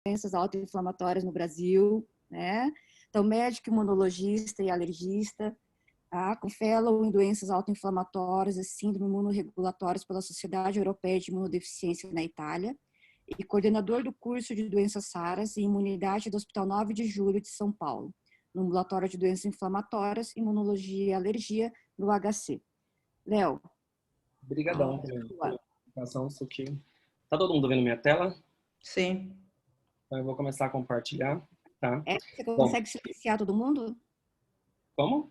doenças autoinflamatórias no Brasil, né? Então, médico imunologista e alergista, tá? Com fellow em doenças autoinflamatórias e síndrome imunorregulatórias pela Sociedade Europeia de Imunodeficiência na Itália, e coordenador do curso de doenças raras e imunidade do Hospital 9 de Julho de São Paulo, no ambulatório de doenças inflamatórias, imunologia e alergia, no HC. Léo. Obrigadão pela apresentação, isso aqui. Tá todo mundo vendo minha tela? Sim. Então eu vou começar a compartilhar, tá? Você consegue silenciar todo mundo? Como?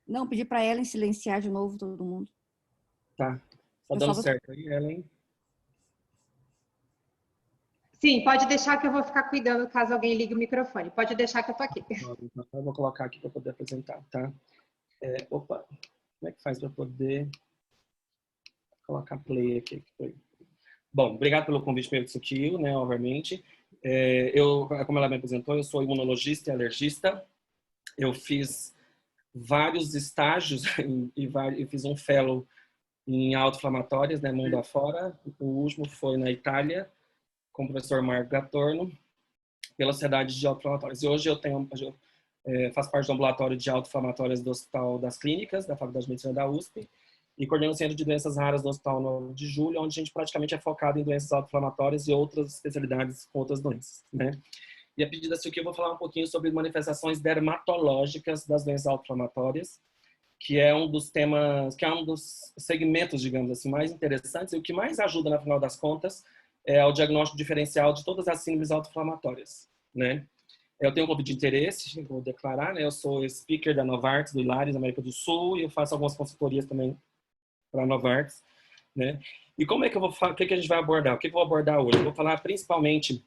Não, pedir para Ellen silenciar de novo todo mundo. Tá. Tá dando certo aí, Ellen? Sim, pode deixar que eu vou ficar cuidando caso alguém ligue o microfone. Pode deixar que eu tô aqui. Então, eu vou colocar aqui para poder apresentar, tá? Opa, como é que faz para poder colocar play aqui? Bom, obrigado pelo convite meio sutil, né, obviamente. Como ela me apresentou, eu sou imunologista e alergista. Eu fiz vários estágios e fiz um fellow em autoinflamatórias, né, mundo afora. O último foi na Itália, com o professor Marco Gatorno, pela Sociedade de Autoinflamatórias. E hoje eu faço parte do ambulatório de autoinflamatórias do Hospital das Clínicas, da Faculdade de Medicina da USP, e coordeno o Centro de Doenças Raras do Hospital 9 de Julho, onde a gente praticamente é focado em doenças autoinflamatórias e outras especialidades com outras doenças, né? E a pedido desse aqui eu vou falar um pouquinho sobre manifestações dermatológicas das doenças autoinflamatórias, que é um dos temas, que é um dos segmentos, digamos assim, mais interessantes e o que mais ajuda, no final das contas, é o diagnóstico diferencial de todas as síndromes autoinflamatórias, né? Eu tenho um grupo de interesse, vou declarar, né? Eu sou speaker da Novartis, do Hilaris, América do Sul, e eu faço algumas consultorias também para a Novartis, né? E como é que eu vou falar, o que a gente vai abordar? O que eu vou abordar hoje? Eu vou falar principalmente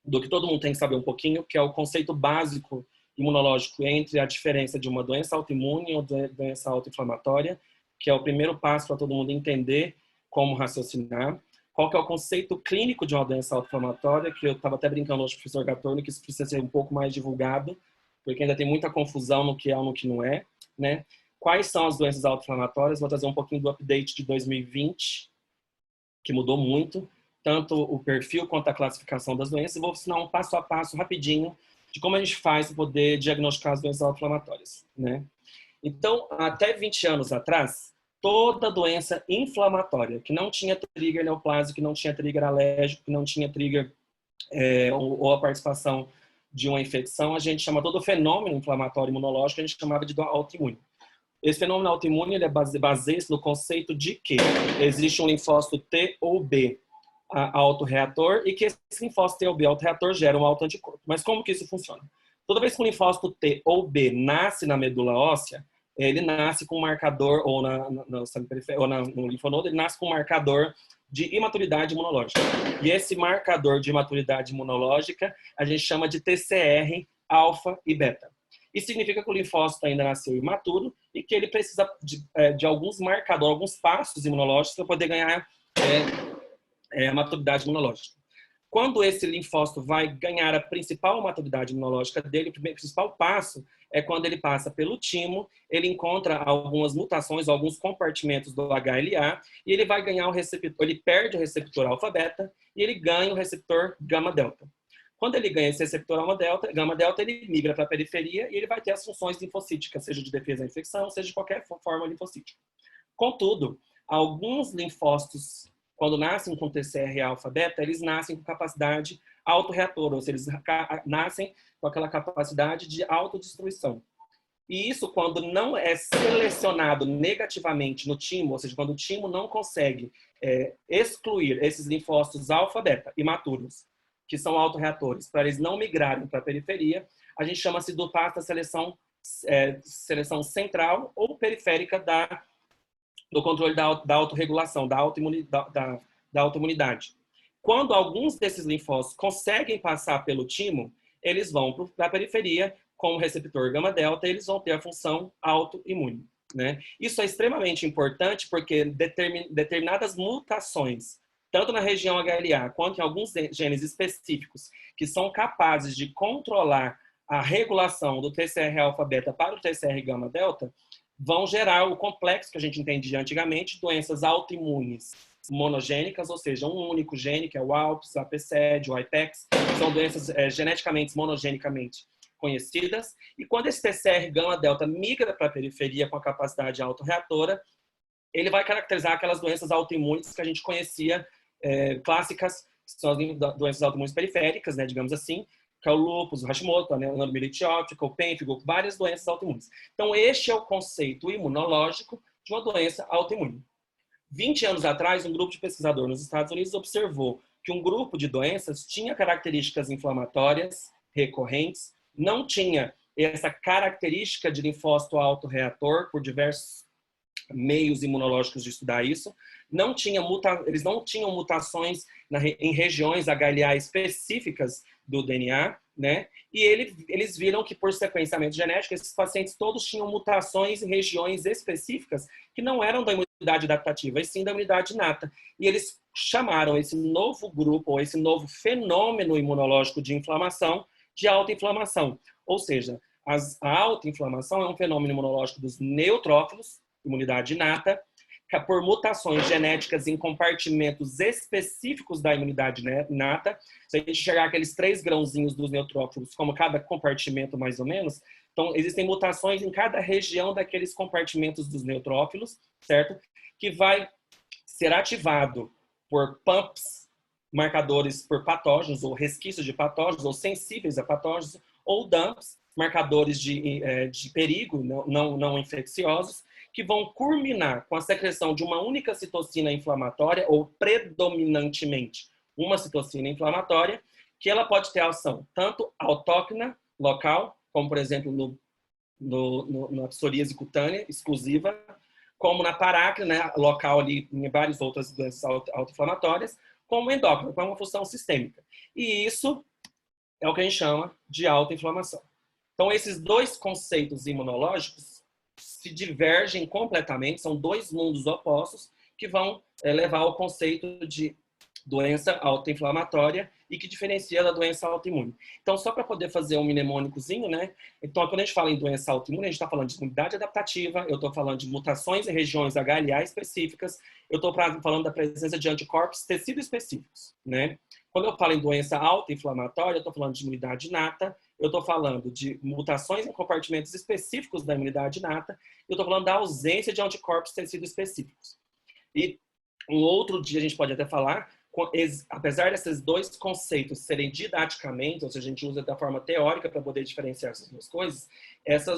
do que todo mundo tem que saber um pouquinho, que é o conceito básico imunológico entre a diferença de uma doença autoimune ou doença autoinflamatória, que é o primeiro passo para todo mundo entender como raciocinar. Qual que é o conceito clínico de uma doença autoinflamatória, que eu estava até brincando hoje com o professor Gatorno, que isso precisa ser um pouco mais divulgado, porque ainda tem muita confusão no que é ou no que não é, né? Quais são as doenças autoinflamatórias? Vou trazer um pouquinho do update de 2020, que mudou muito, tanto o perfil quanto a classificação das doenças, e vou ensinar um passo a passo rapidinho de como a gente faz para poder diagnosticar as doenças autoinflamatórias, né? Então, até 20 anos atrás, toda doença inflamatória que não tinha trigger neoplásico, que não tinha trigger alérgico, que não tinha trigger ou a participação de uma infecção, a gente chama todo fenômeno inflamatório imunológico, a gente chamava de autoimune. Esse fenômeno autoimune ele baseia-se no conceito de que existe um linfócito T ou B autorreator e que esse linfócito T ou B autorreator gera um autoanticorpo. Mas como que isso funciona? Toda vez que um linfócito T ou B nasce na medula óssea, ele nasce com um marcador, ou no linfonodo, ele nasce com um marcador de imaturidade imunológica. E esse marcador de imaturidade imunológica a gente chama de TCR, alfa e beta. Isso significa que o linfócito ainda nasceu imaturo e que ele precisa de alguns marcadores, alguns passos imunológicos para poder ganhar a maturidade imunológica. Quando esse linfócito vai ganhar a principal maturidade imunológica dele, o principal passo é quando ele passa pelo timo, ele encontra algumas mutações, alguns compartimentos do HLA, e ele vai ganhar o receptor, ele perde o receptor alfa-beta e ele ganha o receptor gama-delta. Quando ele ganha esse receptor gama-delta, ele migra para a periferia e ele vai ter as funções linfocíticas, seja de defesa da infecção, seja de qualquer forma linfocítica. Contudo, alguns linfócitos, quando nascem com TCR alfa-beta, eles nascem com capacidade autorreatora, ou seja, eles nascem com aquela capacidade de autodestruição. E isso, quando não é selecionado negativamente no timo, ou seja, quando o timo não consegue excluir esses linfócitos alfa-beta imaturos, que são autorreatores, para eles não migrarem para a periferia, a gente chama-se do passo da seleção central ou periférica do controle da autorregulação, da autoimunidade. Quando alguns desses linfócitos conseguem passar pelo timo, eles vão para a periferia com o receptor gama-delta e eles vão ter a função autoimune, né? Isso é extremamente importante porque determinadas mutações, tanto na região HLA quanto em alguns genes específicos, que são capazes de controlar a regulação do TCR-alfa-beta para o TCR-gama-delta, vão gerar o complexo que a gente entendia antigamente, doenças autoimunes monogênicas, ou seja, um único gene, que é o ALPS, a PCED, o IPEX, são doenças geneticamente monogenicamente conhecidas. E quando esse TCR gama-delta migra para a periferia com a capacidade autorreatora, ele vai caracterizar aquelas doenças autoimunes que a gente conhecia, clássicas, que são as doenças autoimunes periféricas, né, digamos assim, que é o lúpus, o Hashimoto, a neuromielite óptica, o pênfigo, várias doenças autoimunes. Então, este é o conceito imunológico de uma doença autoimune. 20 anos atrás, um grupo de pesquisadores nos Estados Unidos observou que um grupo de doenças tinha características inflamatórias recorrentes, não tinha essa característica de linfócito autorreator, por diversos meios imunológicos de estudar isso, eles não tinham mutações em regiões HLA específicas do DNA, né? E eles viram que, por sequenciamento genético, esses pacientes todos tinham mutações em regiões específicas que não eram da imunidade adaptativa, e sim da imunidade inata. E eles chamaram esse novo grupo, ou esse novo fenômeno imunológico de inflamação, de autoinflamação. Ou seja, a autoinflamação é um fenômeno imunológico dos neutrófilos, imunidade inata, por mutações genéticas em compartimentos específicos da imunidade inata. Se a gente chegar aqueles 3 grãozinhos dos neutrófilos, como cada compartimento mais ou menos, então existem mutações em cada região daqueles compartimentos dos neutrófilos, certo? Que vai ser ativado por pumps, marcadores por patógenos, ou resquícios de patógenos, ou sensíveis a patógenos, ou dumps, marcadores de perigo não infecciosos, que vão culminar com a secreção de uma única citocina inflamatória, ou predominantemente uma citocina inflamatória, que ela pode ter ação tanto autóctona, local, como por exemplo na psoríase cutânea exclusiva, como na parácnea, né, local ali em várias outras doenças autoinflamatórias, como endócrina, com uma função sistêmica. E isso é o que a gente chama de autoinflamação. Então, esses dois conceitos imunológicos se divergem completamente, são 2 mundos opostos que vão levar ao conceito de doença autoinflamatória e que diferencia da doença autoimune. Então, só para poder fazer um mnemônicozinho, né? Então, quando a gente fala em doença autoimune, a gente está falando de imunidade adaptativa, eu estou falando de mutações em regiões HLA específicas, eu estou falando da presença de anticorpos tecido específicos, né? Quando eu falo em doença autoinflamatória, eu estou falando de imunidade inata, eu estou falando de mutações em compartimentos específicos da imunidade inata, eu estou falando da ausência de anticorpos tecido específicos. E um outro dia a gente pode até falar, apesar desses 2 conceitos serem didaticamente, ou seja, a gente usa da forma teórica para poder diferenciar essas 2 coisas,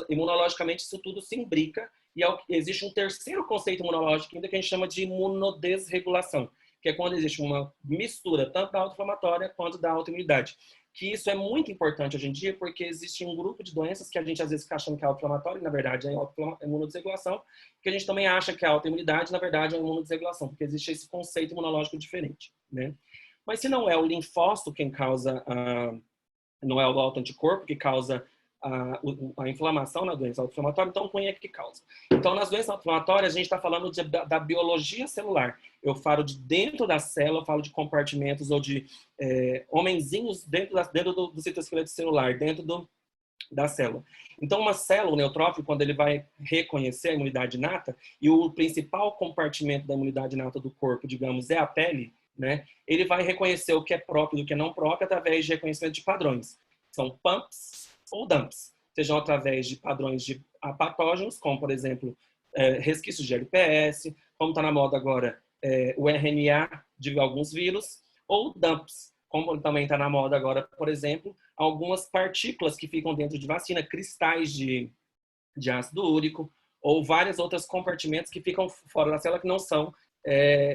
imunologicamente isso tudo se imbrica, e existe um terceiro conceito imunológico ainda que a gente chama de imunodesregulação, que é quando existe uma mistura tanto da autoinflamatória quanto da autoimunidade. Que isso é muito importante hoje em dia, porque existe um grupo de doenças que a gente às vezes fica achando que é autoinflamatória, e na verdade é imunodesregulação, que a gente também acha que é autoimunidade, na verdade é imunodesregulação, porque existe esse conceito imunológico diferente, né? Mas se não é o linfócito quem causa, não é o autoanticorpo que causa a inflamação na doença autoinflamatória, então quem é que causa? Então, nas doenças autoinflamatórias, a gente está falando da biologia celular. Eu falo de dentro da célula, eu falo de compartimentos ou de homenzinhos dentro do citoesqueleto celular, dentro da célula. Então, uma célula, o neutrófilo, quando ele vai reconhecer a imunidade inata, e o principal compartimento da imunidade inata do corpo, digamos, é a pele, né? Ele vai reconhecer o que é próprio e o que é não próprio através de reconhecimento de padrões. São pumps ou dumps, sejam através de padrões de patógenos, como, por exemplo, resquícios de LPS, como está na moda agora, o RNA de alguns vírus, ou dumps, como também está na moda agora, por exemplo, algumas partículas que ficam dentro de vacina, cristais de ácido úrico, ou vários outros compartimentos que ficam fora da célula que não são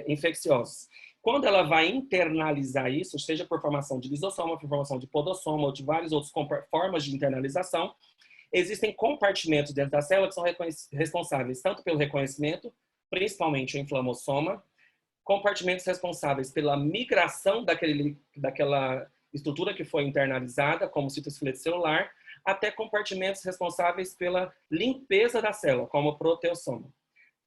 infecciosos. Quando ela vai internalizar isso, seja por formação de lisossoma, por formação de podossoma ou de várias outras formas de internalização, existem compartimentos dentro da célula que são responsáveis tanto pelo reconhecimento, principalmente o inflamossoma, compartimentos responsáveis pela migração daquela estrutura que foi internalizada, como o citoesqueleto celular, até compartimentos responsáveis pela limpeza da célula, como o proteossoma.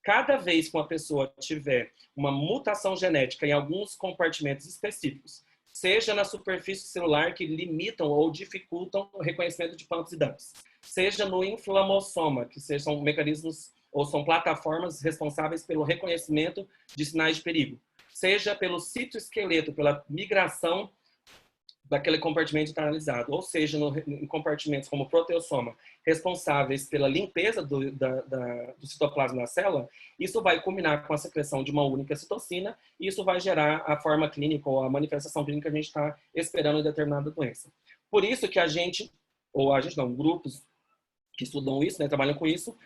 Cada vez que uma pessoa tiver uma mutação genética em alguns compartimentos específicos, seja na superfície celular que limitam ou dificultam o reconhecimento de pumps e dumps, seja no inflamossoma, que são mecanismos ou são plataformas responsáveis pelo reconhecimento de sinais de perigo, seja pelo citoesqueleto, pela migração daquele compartimento internalizado, ou seja, em compartimentos como proteossoma, responsáveis pela limpeza do citoplasma da célula, isso vai culminar com a secreção de uma única citocina, e isso vai gerar a forma clínica ou a manifestação clínica que a gente está esperando em determinada doença. Por isso que grupos que estudam isso, né, trabalham com isso,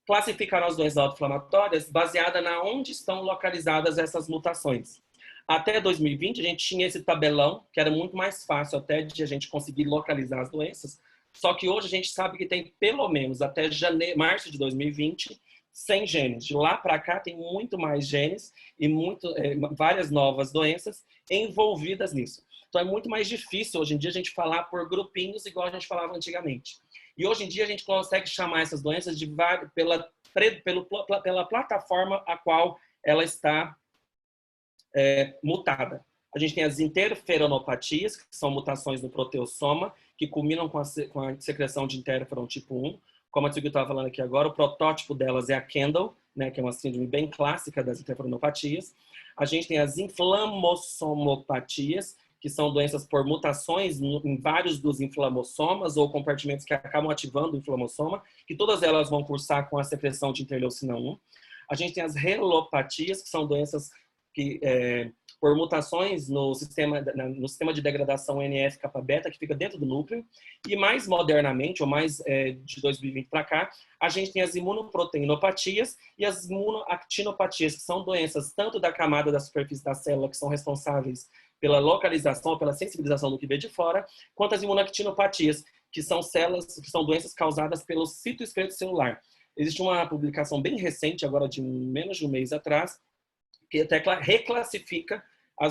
classificaram as doenças autoinflamatórias baseada na onde estão localizadas essas mutações. Até 2020, a gente tinha esse tabelão, que era muito mais fácil até de a gente conseguir localizar as doenças, só que hoje a gente sabe que tem pelo menos até março de 2020, 100 genes. De lá para cá tem muito mais genes e várias novas doenças envolvidas nisso. Então é muito mais difícil hoje em dia a gente falar por grupinhos igual a gente falava antigamente. E hoje em dia a gente consegue chamar essas doenças pela plataforma a qual ela está mutada. A gente tem as interferonopatias, que são mutações no proteossoma, que culminam com a secreção de interferon tipo 1. Como a Tsugi estava falando aqui agora, o protótipo delas é a Kendall, né, que é uma síndrome bem clássica das interferonopatias. A gente tem as inflamossomopatias, que são doenças por mutações em vários dos inflamossomas ou compartimentos que acabam ativando o inflamossoma, que todas elas vão cursar com a secreção de interleucina 1. A gente tem as relopatias, que são doenças que, por mutações no sistema de degradação NF-kappa-beta, que fica dentro do núcleo. E mais modernamente, ou mais de 2020 para cá, a gente tem as imunoproteinopatias e as imunoactinopatias, que são doenças tanto da camada da superfície da célula, que são responsáveis pela localização, pela sensibilização do que vê de fora, quanto as imunoactinopatias, que são doenças causadas pelo citoesqueleto celular. Existe uma publicação bem recente, agora de menos de um mês atrás, que até reclassifica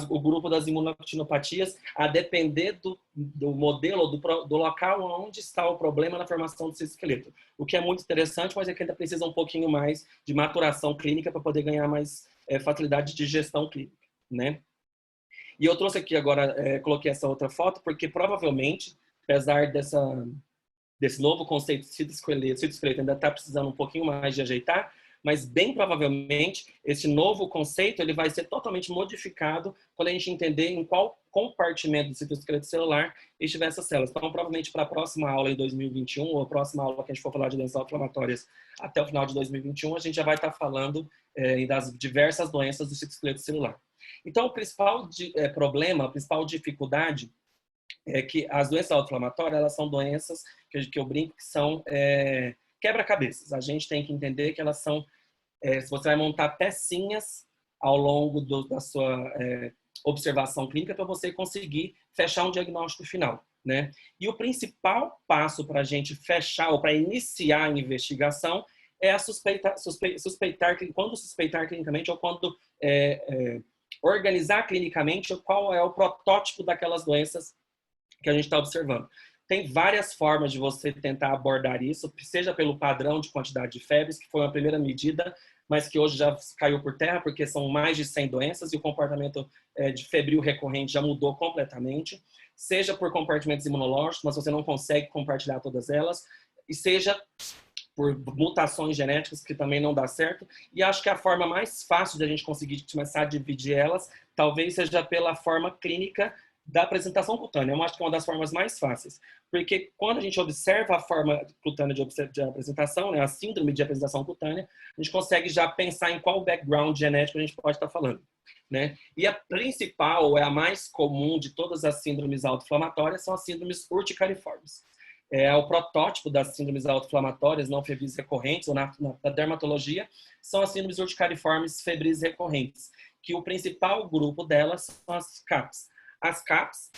o grupo das imunoactinopatias a depender do modelo, do local onde está o problema na formação do citoesqueleto. O que é muito interessante, mas é que ainda precisa um pouquinho mais de maturação clínica para poder ganhar mais facilidade de gestão clínica, né? E eu trouxe aqui agora, coloquei essa outra foto, porque provavelmente, apesar desse novo conceito de citoesqueleto ainda está precisando um pouquinho mais de ajeitar, mas bem provavelmente esse novo conceito ele vai ser totalmente modificado quando a gente entender em qual compartimento do citoesqueleto celular estiver essas células. Então, provavelmente para a próxima aula em 2021, ou a próxima aula que a gente for falar de doenças inflamatórias até o final de 2021, a gente já vai estar falando das diversas doenças do citoesqueleto celular. Então, o principal problema, a principal dificuldade é que as doenças autoinflamatórias, elas são doenças que eu brinco que são quebra-cabeças. A gente tem que entender que elas são, se você vai montar pecinhas ao longo da sua observação clínica para você conseguir fechar um diagnóstico final, né? E o principal passo para a gente fechar ou para iniciar a investigação é suspeitar quando suspeitar clinicamente ou quando organizar clinicamente qual é o protótipo daquelas doenças que a gente está observando. Tem várias formas de você tentar abordar isso, seja pelo padrão de quantidade de febres, que foi uma primeira medida, mas que hoje já caiu por terra, porque são mais de 100 doenças e o comportamento de febril recorrente já mudou completamente. Seja por compartimentos imunológicos, mas você não consegue compartilhar todas elas, e seja por mutações genéticas, que também não dá certo. E acho que a forma mais fácil de a gente conseguir começar a dividir elas, talvez seja pela forma clínica da apresentação cutânea. Eu acho que é uma das formas mais fáceis. Porque quando a gente observa a forma cutânea de apresentação, né, a síndrome de apresentação cutânea, a gente consegue já pensar em qual background genético a gente pode estar falando, né? E a principal, a mais comum de todas as síndromes autoinflamatórias são as síndromes urticariformes. O protótipo das síndromes autoinflamatórias não febris recorrentes, ou na dermatologia, são as síndromes urticariformes febris recorrentes, que o principal grupo delas são as CAPs. As CAPs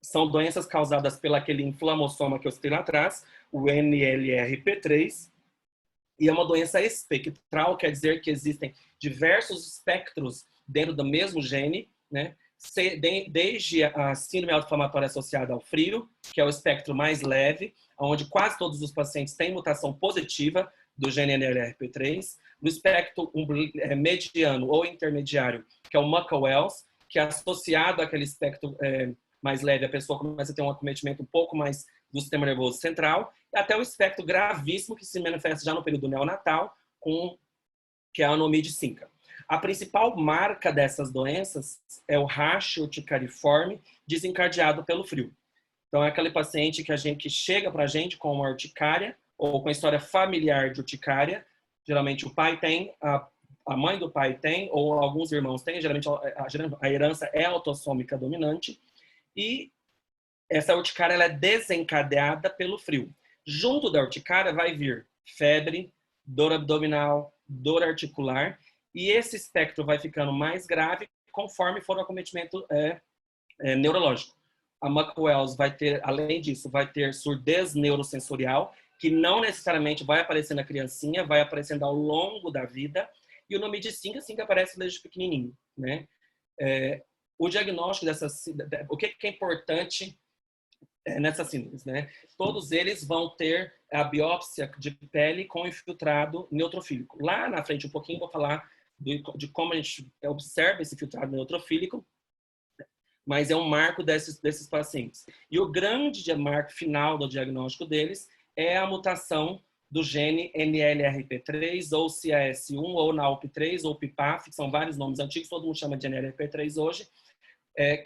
são doenças causadas pelo aquele inflamossoma que eu citei lá atrás, o NLRP3, e é uma doença espectral, quer dizer que existem diversos espectros dentro do mesmo gene, né? Desde a síndrome autoinflamatória associada ao frio, que é o espectro mais leve, onde quase todos os pacientes têm mutação positiva do gene NLRP3, no espectro mediano ou intermediário, que é o Muckle-Wells, que é associado àquele espectro mais leve, a pessoa começa a ter um acometimento um pouco mais do sistema nervoso central, até o espectro gravíssimo, que se manifesta já no período neonatal, que é a anomia de Sinca. A principal marca dessas doenças é o rash urticariforme desencadeado pelo frio. Então, é aquele paciente que chega para a gente com uma urticária ou com a história familiar de urticária. Geralmente o pai tem, a mãe do pai tem, ou alguns irmãos têm. Geralmente a herança é autossômica dominante. E essa urticária ela é desencadeada pelo frio. Junto da urticária vai vir febre, dor abdominal, dor articular. E esse espectro vai ficando mais grave conforme for o acometimento neurológico. A Muck-Wells vai ter, além disso, vai ter surdez neurosensorial, que não necessariamente vai aparecer na criancinha, vai aparecendo ao longo da vida. E o nome de SINC, assim que aparece desde pequenininho, né? O diagnóstico o que é importante nessas síndromes, né? Todos eles vão ter a biópsia de pele com infiltrado neutrofílico. Lá na frente, um pouquinho, vou falar de como a gente observa esse filtrado neutrofílico, mas é um marco desses pacientes. E o grande marco final do diagnóstico deles é a mutação do gene NLRP3, ou CAS1, ou NALP3, ou PIPAF, que são vários nomes antigos, todo mundo chama de NLRP3 hoje,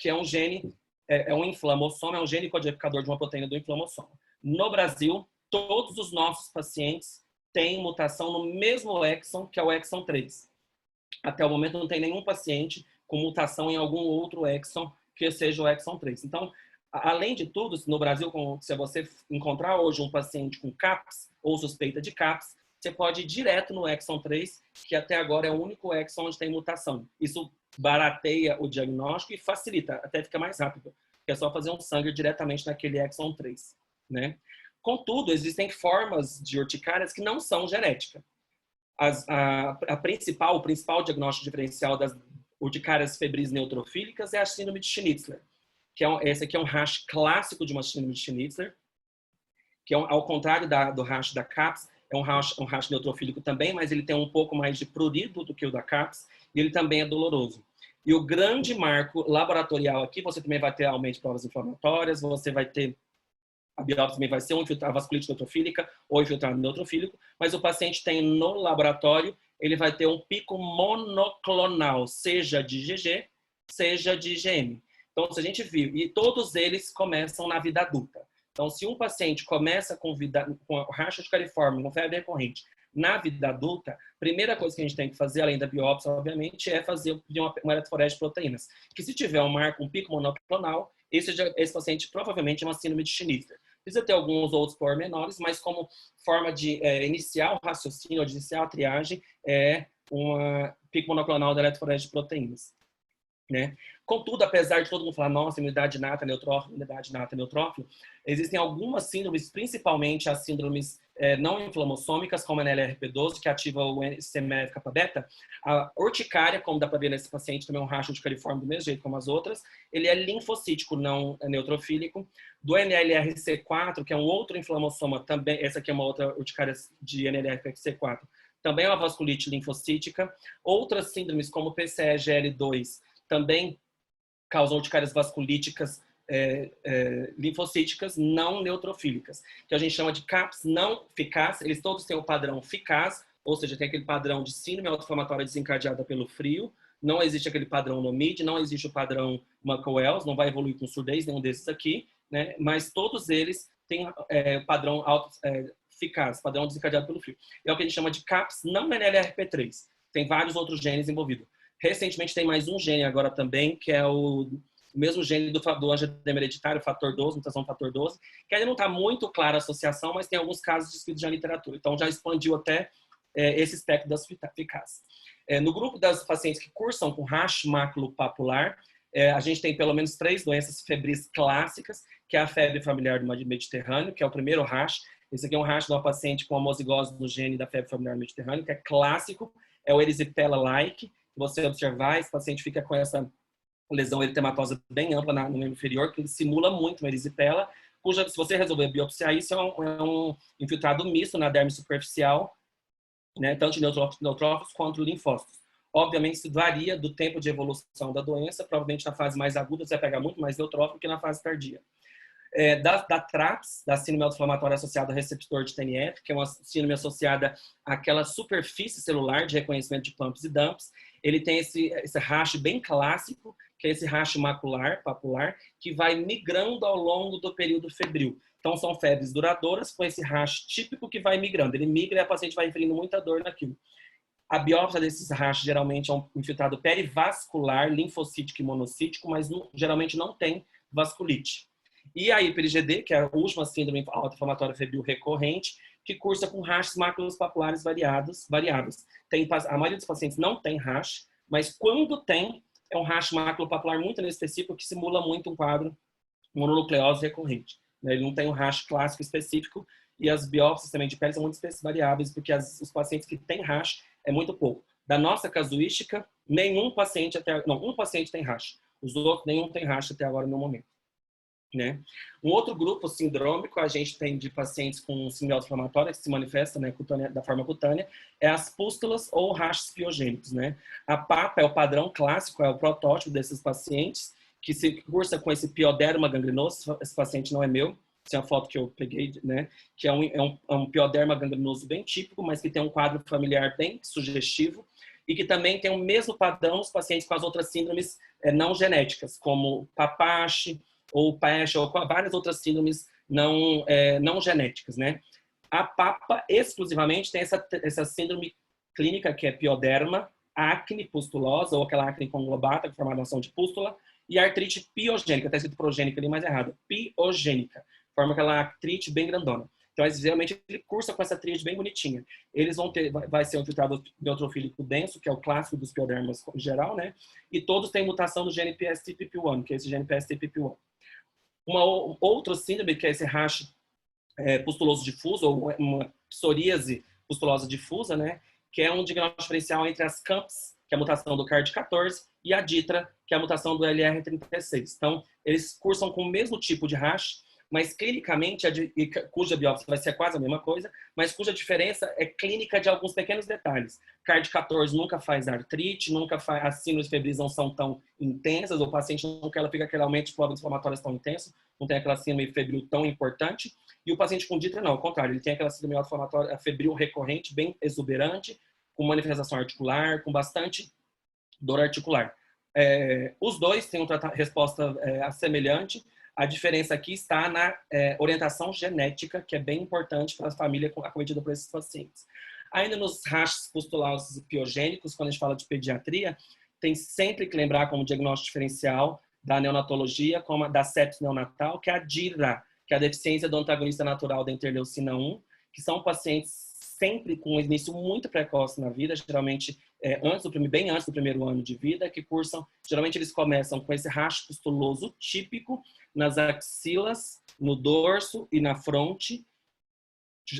que é um gene, é um inflamossoma, é um gene codificador de uma proteína do inflamossoma. No Brasil, todos os nossos pacientes têm mutação no mesmo exon, que é o exon 3. Até o momento não tem nenhum paciente com mutação em algum outro exon que seja o exon 3. Então, além de tudo, no Brasil, se você encontrar hoje um paciente com CAPS ou suspeita de CAPS, você pode ir direto no exon 3, que até agora é o único exon onde tem mutação. Isso barateia o diagnóstico e facilita, até fica mais rápido, que é só fazer um sangue diretamente naquele exon 3, né? Contudo, existem formas de urticárias que não são genéticas. O principal diagnóstico diferencial das urticárias febris neutrofílicas é a síndrome de Schnitzler, que esse aqui é um rash clássico de uma síndrome de Schnitzler, que ao contrário do rash da CAPS, é um rash neutrofílico também, mas ele tem um pouco mais de prurido do que o da CAPS, e ele também é doloroso. E o grande marco laboratorial aqui, você também vai ter aumento de provas inflamatórias, você vai ter a biópsia também vai ser a vasculite neutrofílica ou infiltrado neutrofílico, mas o paciente tem no laboratório, ele vai ter um pico monoclonal, seja de IgG, seja de IgM. Então, se a gente viu, e todos eles começam na vida adulta. Então, se um paciente começa com racha urticariforme, com febre recorrente, na vida adulta, a primeira coisa que a gente tem que fazer, além da biópsia, obviamente, é fazer uma eletroforese de proteínas. Que se tiver um pico monoclonal, esse paciente provavelmente é uma síndrome de Schnitzler. Precisa ter alguns outros pormenores, mas como forma de iniciar o raciocínio, de iniciar a triagem, é uma pico monoclonal da eletroforese de proteínas, né? Contudo, apesar de todo mundo falar, nossa, imunidade inata, neutrófilo, existem algumas síndromes, principalmente as síndromes não inflamossômicas, como a NLRP12, que ativa o CMF-kappa-beta. A urticária, como dá para ver nesse paciente, também é um racho urticariforme do mesmo jeito como as outras, ele é linfocítico, não neutrofílico. Do NLRC4, que é um outro inflamossoma, também, essa aqui é uma outra urticária de NLRC4, também é uma vasculite linfocítica. Outras síndromes, como PCE-GL2, também causam urticárias vasculíticas linfocíticas não neutrofílicas, que a gente chama de CAPS não eficaz. Eles todos têm o padrão eficaz, ou seja, tem aquele padrão de síndrome autoinflamatória desencadeada pelo frio, não existe aquele padrão NOMID, não existe o padrão Muck-Wells, não vai evoluir com surdez, nenhum desses aqui, né? Mas todos eles têm padrão eficaz, padrão desencadeado pelo frio. É o que a gente chama de CAPS não NLRP3. Tem vários outros genes envolvidos. Recentemente tem mais um gene agora também, que é o mesmo gene do angioedema hereditário, fator 12, mutação do fator 12, que ainda não está muito clara a associação, mas tem alguns casos descritos já na literatura. Então já expandiu até esse espectro das eficácia. No grupo das pacientes que cursam com rash maculopapular, a gente tem pelo menos 3 doenças febris clássicas, que é a febre familiar do Mediterrâneo, que é o primeiro rash. Esse aqui é um rash de uma paciente com homozigose do gene da febre familiar do Mediterrâneo, que é clássico, é o erisipela-like. Você observar, esse paciente fica com essa lesão eritematosa bem ampla no membro inferior, que ele simula muito uma erisipela, cuja, se você resolver biopsiar isso, é um infiltrado misto na derme superficial, né, tanto de neutrófilos quanto linfócitos. Obviamente, isso varia do tempo de evolução da doença, provavelmente na fase mais aguda você vai pegar muito mais neutrófilo que na fase tardia. Da TRAPS, da síndrome autoinflamatória associada ao receptor de TNF, que é uma síndrome associada àquela superfície celular de reconhecimento de pumps e dumps. ele tem esse rash bem clássico, que é esse rash macular, papular, que vai migrando ao longo do período febril. Então, são febres duradouras com esse rash típico que vai migrando. Ele migra e a paciente vai inferindo muita dor naquilo. A biópsia desses rachos geralmente é um infiltrado perivascular, linfocítico e monocítico, mas geralmente não tem vasculite. E a hiper-IgD, que é a última síndrome autoinflamatória febril recorrente, que cursa com rachos maculopapulares variados. A maioria dos pacientes não tem rash, mas quando tem, é um rash maculopapular muito específico que simula muito um quadro mononucleose recorrente. Ele não tem um rash clássico específico e as biópsias também de pele são muito variáveis, porque os pacientes que têm rash é muito pouco. Da nossa casuística, um paciente tem rash. Os outros, nenhum tem rash até agora no momento. Né? Um outro grupo sindrômico, a gente tem de pacientes com síndrome inflamatória que se manifesta, né, da forma cutânea, é as pústulas ou rachos piogênicos. Né? A PAPA é o padrão clássico, é o protótipo desses pacientes, que se cursa com esse pioderma gangrenoso. Esse paciente não é meu, essa é a foto que eu peguei, né? Que é um pioderma gangrenoso bem típico, mas que tem um quadro familiar bem sugestivo e que também tem o mesmo padrão nos pacientes com as outras síndromes não genéticas, como Papache, ou PASH, ou com várias outras síndromes não genéticas, né? A PAPA, exclusivamente, tem essa síndrome clínica, que é pioderma, acne pustulosa, ou aquela acne conglobata, com formação de pústula, e artrite piogênica, está escrito progênica ali, mas é errado, piogênica, forma aquela artrite bem grandona. Então, geralmente, ele cursa com essa tríade bem bonitinha. Eles vão ter, vai ser um infiltrado neutrofílico denso, que é o clássico dos piodermas em geral, né? E todos têm mutação do gene PSTPP1, que é esse gene PSTPP1. Outro síndrome, que é esse rash pustuloso difuso, ou uma psoríase pustulosa difusa, né? Que é um diagnóstico diferencial entre as CAMPs, que é a mutação do CARD14, e a DITRA, que é a mutação do LR36. Então, eles cursam com o mesmo tipo de rash, mas clinicamente, cuja biópsia vai ser quase a mesma coisa, mas cuja diferença é clínica de alguns pequenos detalhes. CARD14 nunca faz artrite, as síndromes febris não são tão intensas, o paciente nunca fica aquele aumento de problemas inflamatórios tão intenso, não tem aquela síndrome febril tão importante, e o paciente com DITRA não, ao contrário, ele tem aquela síndrome autoinflamatória febril recorrente, bem exuberante, com manifestação articular, com bastante dor articular. Os dois têm uma resposta semelhante. A diferença aqui está na orientação genética, que é bem importante para a família acometida por esses pacientes. Ainda nos rachos pustulosos piogênicos, quando a gente fala de pediatria, tem sempre que lembrar como diagnóstico diferencial da neonatologia, como da sepsis neonatal, que é a DIRA, que é a deficiência do antagonista natural da interleucina 1, que são pacientes sempre com um início muito precoce na vida, geralmente bem antes do primeiro ano de vida, que cursam, geralmente eles começam com esse racho pustuloso típico nas axilas, no dorso e na fronte,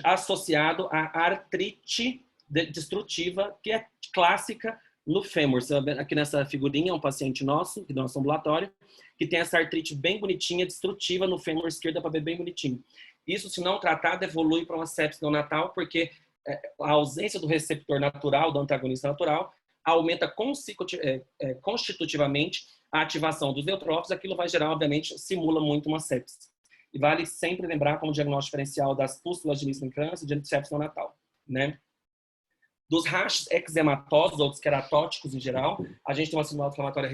associado à artrite destrutiva, que é clássica no fêmur. Você vai ver aqui nessa figurinha, um paciente nosso, do nosso ambulatório, que tem essa artrite bem bonitinha, destrutiva no fêmur esquerdo, para ver bem bonitinho. Isso, se não tratado, evolui para uma sepsis neonatal, porque a ausência do receptor natural, do antagonista natural, aumenta constitutivamente a ativação dos neutrófilos. Aquilo vai gerar, obviamente, simula muito uma sepsis. E vale sempre lembrar como diagnóstico diferencial das pústulas de início em câncer e de sepsis neonatal, né? Dos rachos eczematosos ou esqueratóticos em geral, a gente tem uma síndrome inflamatória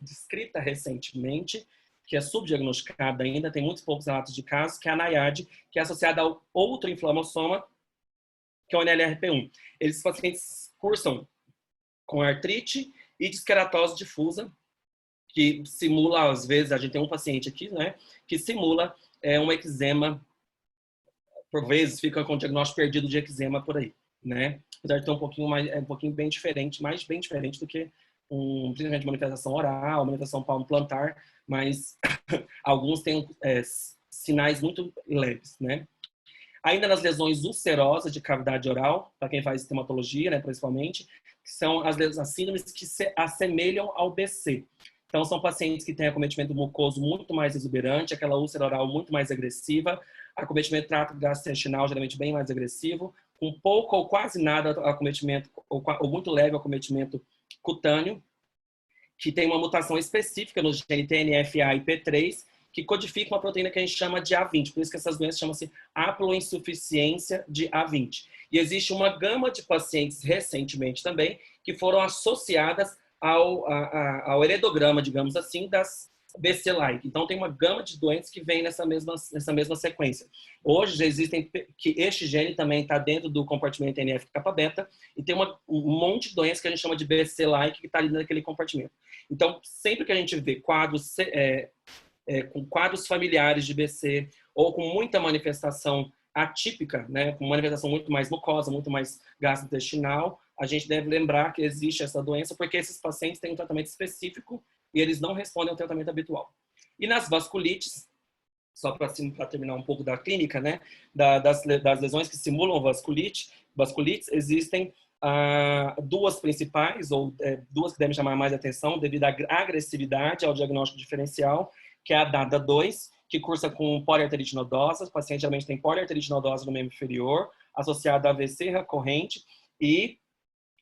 descrita recentemente, que é subdiagnosticada ainda, tem muitos poucos relatos de casos, que é a NIAID, que é associada ao outro inflamassoma, que é o NLRP1. Esses pacientes cursam com artrite e de esqueratose difusa, que simula, às vezes, a gente tem um paciente aqui, né, que simula um eczema, por vezes fica com o diagnóstico perdido de eczema por aí, né? Apesar de ter um pouquinho bem diferente, mais bem diferente do que principalmente manifestação oral, manifestação palmo-plantar, mas alguns têm sinais muito leves, né? Ainda nas lesões ulcerosas de cavidade oral, para quem faz estomatologia, né, principalmente, que são as síndromes que se assemelham ao BC. Então, são pacientes que têm acometimento mucoso muito mais exuberante, aquela úlcera oral muito mais agressiva, acometimento trato gastrointestinal geralmente bem mais agressivo, com pouco ou quase nada acometimento, ou muito leve acometimento cutâneo, que tem uma mutação específica no gene TNFA e P3, que codifica uma proteína que a gente chama de A20. Por isso que essas doenças chamam-se haploinsuficiência de A20. E existe uma gama de pacientes recentemente também que foram associadas ao heredograma, digamos assim, das BC-like. Então, tem uma gama de doenças que vem nessa mesma sequência. Hoje, já existem que este gene também está dentro do compartimento NF-kappa-beta e tem um monte de doenças que a gente chama de BC-like que está ali naquele compartimento. Então, sempre que a gente vê quadros com quadros familiares de BC ou com muita manifestação atípica, né, com manifestação muito mais mucosa, muito mais gastrointestinal, a gente deve lembrar que existe essa doença porque esses pacientes têm um tratamento específico e eles não respondem ao tratamento habitual. E nas vasculites, só para terminar um pouco da clínica, né, das lesões que simulam vasculites, existem duas principais, ou duas que devem chamar mais atenção devido à agressividade ao diagnóstico diferencial, que é a DADA2, que cursa com poliarterite nodosa. O paciente geralmente tem poliarterite nodosa no membro inferior, associada a AVC recorrente e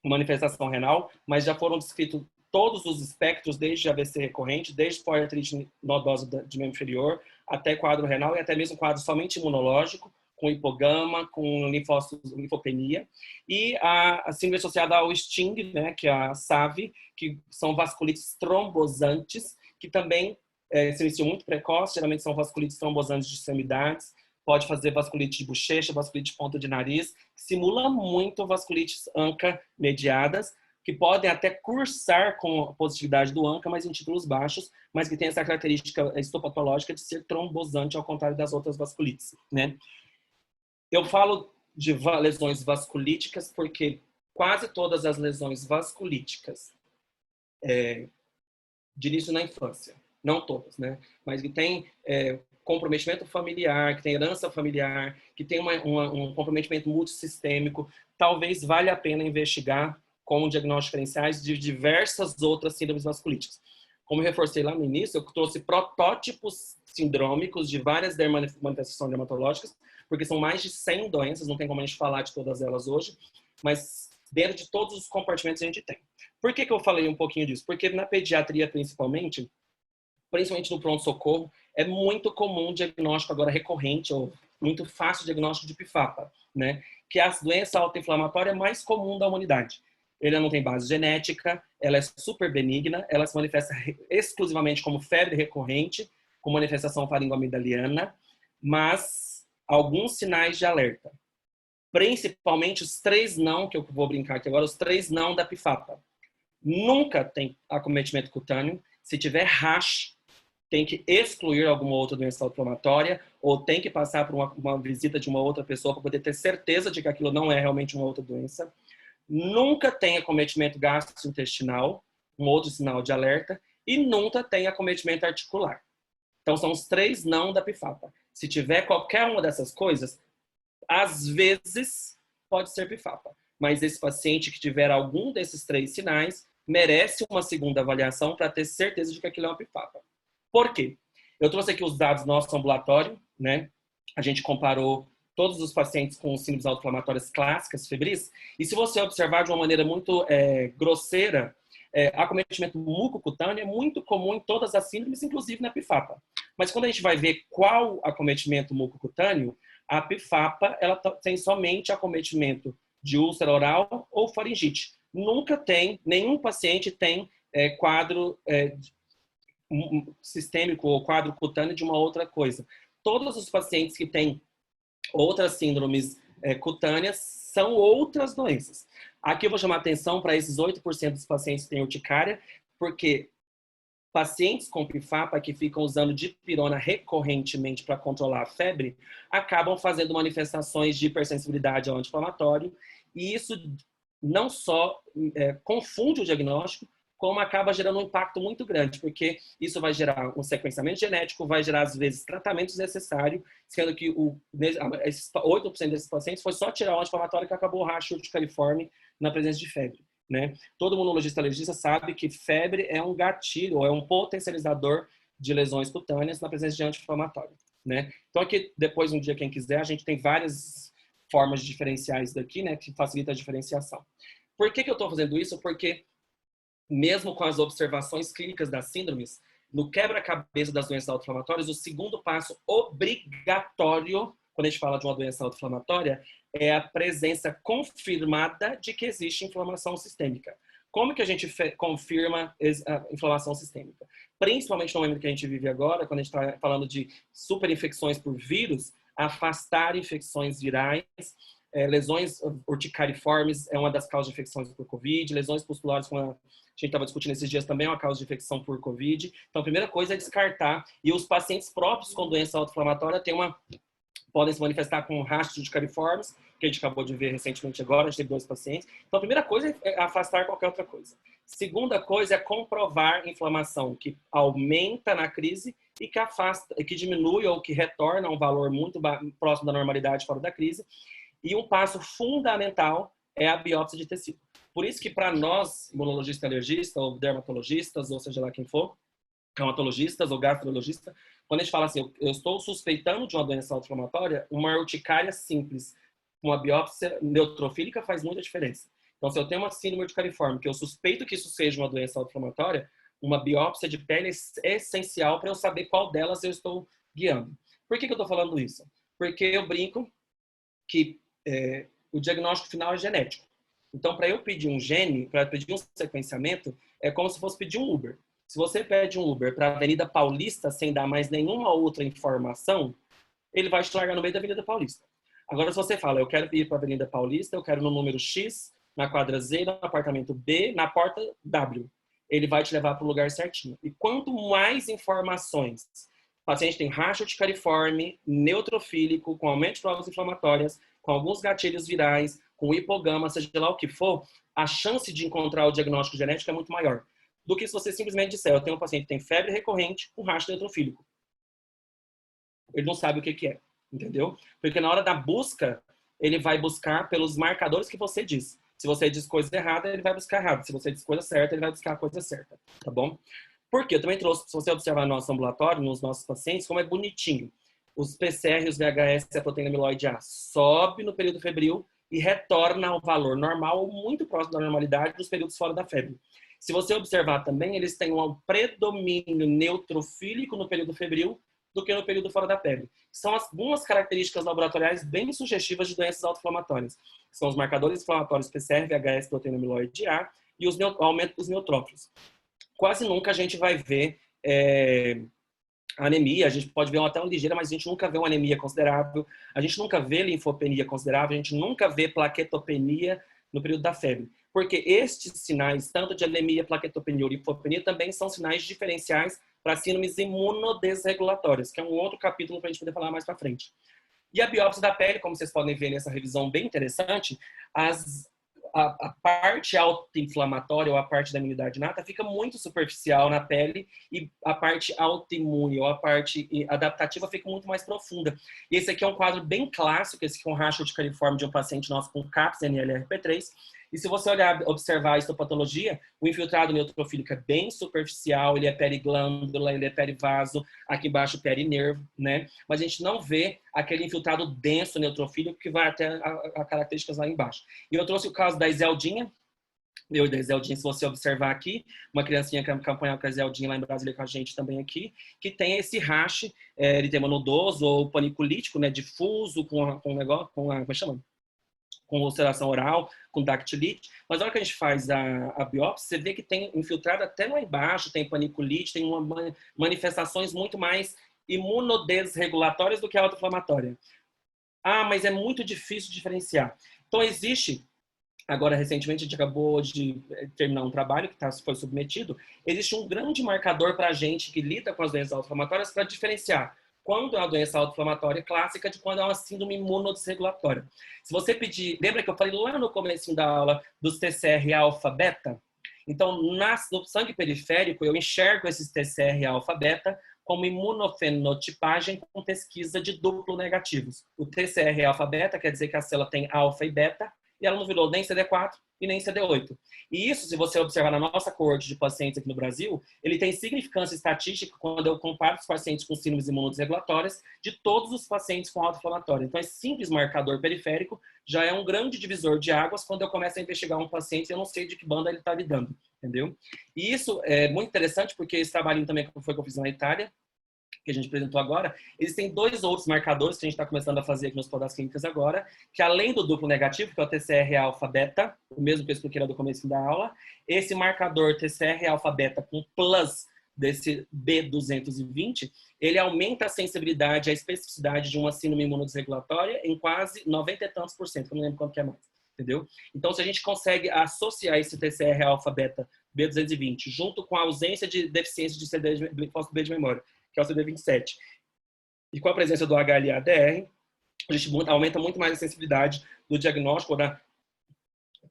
manifestação renal, mas já foram descritos todos os espectros, desde AVC recorrente, desde poliarterite nodosa de membro inferior, até quadro renal e até mesmo quadro somente imunológico, com hipogama, com linfopenia, e a síndrome associada ao STING, né, que é a SAVI, que são vasculites trombosantes, que também se iniciam muito precoce, geralmente são vasculites trombosantes de extremidades, pode fazer vasculite de bochecha, vasculite de ponta de nariz, simula muito vasculites ANCA mediadas, que podem até cursar com a positividade do ANCA, mas em títulos baixos, mas que tem essa característica histopatológica de ser trombosante, ao contrário das outras vasculites, né? Eu falo de lesões vasculíticas porque quase todas as lesões vasculíticas de início na infância, não todas, né? Mas que tem comprometimento familiar, que tem herança familiar, que tem um comprometimento multissistêmico, talvez valha a pena investigar com diagnósticos diferenciais de diversas outras síndromes vasculíticas. Como eu reforcei lá no início, eu trouxe protótipos sindrômicos de várias manifestações dermatológicas, porque são mais de 100 doenças, não tem como a gente falar de todas elas hoje, mas dentro de todos os compartimentos a gente tem. Por que eu falei um pouquinho disso? Porque na pediatria, principalmente no pronto-socorro, é muito comum o diagnóstico agora recorrente, ou muito fácil o diagnóstico de PIFAPA, né? Que é a doença autoinflamatória mais comum da humanidade. Ela não tem base genética, ela é super benigna, ela se manifesta exclusivamente como febre recorrente, com manifestação faringoamigdaliana, mas alguns sinais de alerta. Principalmente os 3 não, que eu vou brincar aqui agora, os 3 não da PIFAPA. Nunca tem acometimento cutâneo. Se tiver rash, tem que excluir alguma outra doença inflamatória ou tem que passar por uma visita de uma outra pessoa para poder ter certeza de que aquilo não é realmente uma outra doença. Nunca tem acometimento gastrointestinal, um outro sinal de alerta, e nunca tem acometimento articular. Então, são os 3 não da PIFAPA. Se tiver qualquer uma dessas coisas, às vezes pode ser PIFAPA. Mas esse paciente que tiver algum desses 3 sinais merece uma segunda avaliação para ter certeza de que aquilo é uma PIFAPA. Por quê? Eu trouxe aqui os dados nossos ambulatório, né? A gente comparou todos os pacientes com síndromes autoinflamatórias clássicas, febris, e se você observar de uma maneira muito grosseira, acometimento mucocutâneo é muito comum em todas as síndromes, inclusive na PIFAPA. Mas quando a gente vai ver qual acometimento mucocutâneo, a PIFAPA ela tem somente acometimento de úlcera oral ou faringite. Nunca tem, nenhum paciente tem quadro sistêmico ou quadro cutâneo de uma outra coisa. Todos os pacientes que têm outras síndromes cutâneas são outras doenças. Aqui eu vou chamar atenção para esses 8% dos pacientes que têm urticária, porque pacientes com PIFAPA que ficam usando dipirona recorrentemente para controlar a febre, acabam fazendo manifestações de hipersensibilidade ao anti-inflamatório, e isso não só confunde o diagnóstico, como acaba gerando um impacto muito grande, porque isso vai gerar um sequenciamento genético, vai gerar, às vezes, tratamentos necessários, sendo que 8% desses pacientes foi só tirar o anti-inflamatório que acabou o racho urticariforme na presença de febre, né? Todo imunologista alergista sabe que febre é um gatilho, ou é um potencializador de lesões cutâneas na presença de anti-inflamatório, né? Então aqui, depois, um dia, quem quiser, a gente tem várias formas de diferenciar isso daqui, né, que facilita a diferenciação. Por que eu estou fazendo isso? Porque mesmo com as observações clínicas das síndromes, no quebra-cabeça das doenças autoinflamatórias, o segundo passo obrigatório, quando a gente fala de uma doença autoinflamatória, é a presença confirmada de que existe inflamação sistêmica. Como que a gente confirma a inflamação sistêmica? Principalmente no momento que a gente vive agora, quando a gente está falando de superinfecções por vírus, afastar infecções virais, lesões urticariformes é uma das causas de infecções por Covid, lesões pustulares, como a gente estava discutindo esses dias, também é uma causa de infecção por Covid. Então, a primeira coisa é descartar. E os pacientes próprios com doença autoinflamatória podem se manifestar com rastros urticariformes, que a gente acabou de ver recentemente agora, a gente teve 2 pacientes. Então, a primeira coisa é afastar qualquer outra coisa. Segunda coisa é comprovar inflamação que aumenta na crise e que afasta, que diminui ou que retorna a um valor muito próximo da normalidade fora da crise. E um passo fundamental é a biópsia de tecido. Por isso que para nós, imunologistas, alergistas, ou dermatologistas, ou seja lá quem for, reumatologistas ou gastrologistas, quando a gente fala assim, eu estou suspeitando de uma doença autoinflamatória, uma urticária simples, uma biópsia neutrofílica faz muita diferença. Então, se eu tenho uma síndrome urticariforme, que eu suspeito que isso seja uma doença autoinflamatória, uma biópsia de pele é essencial para eu saber qual delas eu estou guiando. Por que eu estou falando isso? Porque eu brinco que o diagnóstico final é genético. Então, para eu pedir um gene, para pedir um sequenciamento, é como se fosse pedir um Uber. Se você pede um Uber para a Avenida Paulista sem dar mais nenhuma outra informação, ele vai te largar no meio da Avenida Paulista. Agora, se você fala, eu quero ir para a Avenida Paulista, eu quero no número X, na quadra Z, no apartamento B, na porta W, ele vai te levar para o lugar certinho. E quanto mais informações, o paciente tem racha urticariforme, neutrofílico, com aumento de provas inflamatórias, com alguns gatilhos virais, com hipogama, seja lá o que for, a chance de encontrar o diagnóstico genético é muito maior do que se você simplesmente disser, eu tenho um paciente que tem febre recorrente com racha neutrofílico. Ele não sabe o que é, entendeu? Porque na hora da busca, ele vai buscar pelos marcadores que você diz. Se você diz coisa errada, ele vai buscar errado. Se você diz coisa certa, ele vai buscar a coisa certa, tá bom? Porque eu também trouxe, se você observar no nosso ambulatório, nos nossos pacientes, como é bonitinho. Os PCR e os VHS, a proteína amiloide A, sobe no período febril e retorna ao valor normal ou muito próximo da normalidade nos períodos fora da febre. Se você observar também, eles têm um predomínio neutrofílico no período febril do que no período fora da febre. São algumas características laboratoriais bem sugestivas de doenças autoinflamatórias. São os marcadores inflamatórios PCR, VHS, proteína amiloide A e o aumento dos neutrófilos. Quase nunca a gente vai ver anemia, a gente pode ver até uma ligeira, mas a gente nunca vê uma anemia considerável, a gente nunca vê linfopenia considerável, a gente nunca vê plaquetopenia no período da febre. Porque estes sinais, tanto de anemia, plaquetopenia ou linfopenia, também são sinais diferenciais para síndromes imunodesregulatórias, que é um outro capítulo para a gente poder falar mais para frente. E a biópsia da pele, como vocês podem ver nessa revisão bem interessante, a parte autoinflamatória ou a parte da imunidade inata fica muito superficial na pele e a parte autoimune ou a parte adaptativa fica muito mais profunda. E esse aqui é um quadro bem clássico, esse aqui é um racha urticariforme de um paciente nosso com CAPS NLRP3. E se você observar a histopatologia, o infiltrado neutrofílico é bem superficial, ele é periglândula, ele é perivaso, aqui embaixo perinervo, né? Mas a gente não vê aquele infiltrado denso neutrofílico que vai até as características lá embaixo. E eu trouxe o caso da Iseldinha. Eu e da Iseldinha, se você observar aqui, uma criancinha que acompanhava com a Iseldinha lá em Brasília com a gente também aqui, que tem esse rache eritema nodoso ou paniculítico, né, difuso, com negócio, como é que chama? Com ulceração oral, com dactilite, mas na hora que a gente faz a biópsia, você vê que tem infiltrado até lá embaixo, tem paniculite, tem manifestações muito mais imunodesregulatórias do que autoinflamatória. Ah, mas é muito difícil de diferenciar. Então existe, agora recentemente a gente acabou de terminar um trabalho que foi submetido, existe um grande marcador para a gente que lida com as doenças autoinflamatórias para diferenciar quando é uma doença autoinflamatória clássica de quando é uma síndrome imunodesregulatória. Se você pedir, lembra que eu falei lá no começo da aula dos TCR alfa-beta? Então, no sangue periférico, eu enxergo esses TCR alfa-beta como imunofenotipagem com pesquisa de duplo negativos. O TCR alfa-beta quer dizer que a célula tem alfa e beta, e ela não virou nem CD4 e nem CD8. E isso, se você observar na nossa coorte de pacientes aqui no Brasil, ele tem significância estatística quando eu comparo os pacientes com síndromes imunodesregulatórias de todos os pacientes com autoinflamatório. Então, esse simples marcador periférico já é um grande divisor de águas quando eu começo a investigar um paciente e eu não sei de que banda ele está lidando, entendeu? E isso é muito interessante porque esse trabalhinho também foi que eu fiz na Itália, que a gente apresentou agora, existem 2 outros marcadores que a gente está começando a fazer aqui nos Podas Clínicas agora, que além do duplo negativo, que é o TCR alfa-beta, o mesmo que eu expliquei lá do começo da aula, esse marcador TCR alfa-beta com plus desse B220, ele aumenta a sensibilidade, a especificidade de uma síndrome imunodesregulatória em quase 90 e tantos por cento, que eu não lembro quanto que é mais, entendeu? Então, se a gente consegue associar esse TCR alfa-beta B220 junto com a ausência de deficiência de CD de fósforo B de memória, que é o CD27, e com a presença do HLA-DR, a gente aumenta muito mais a sensibilidade do diagnóstico, da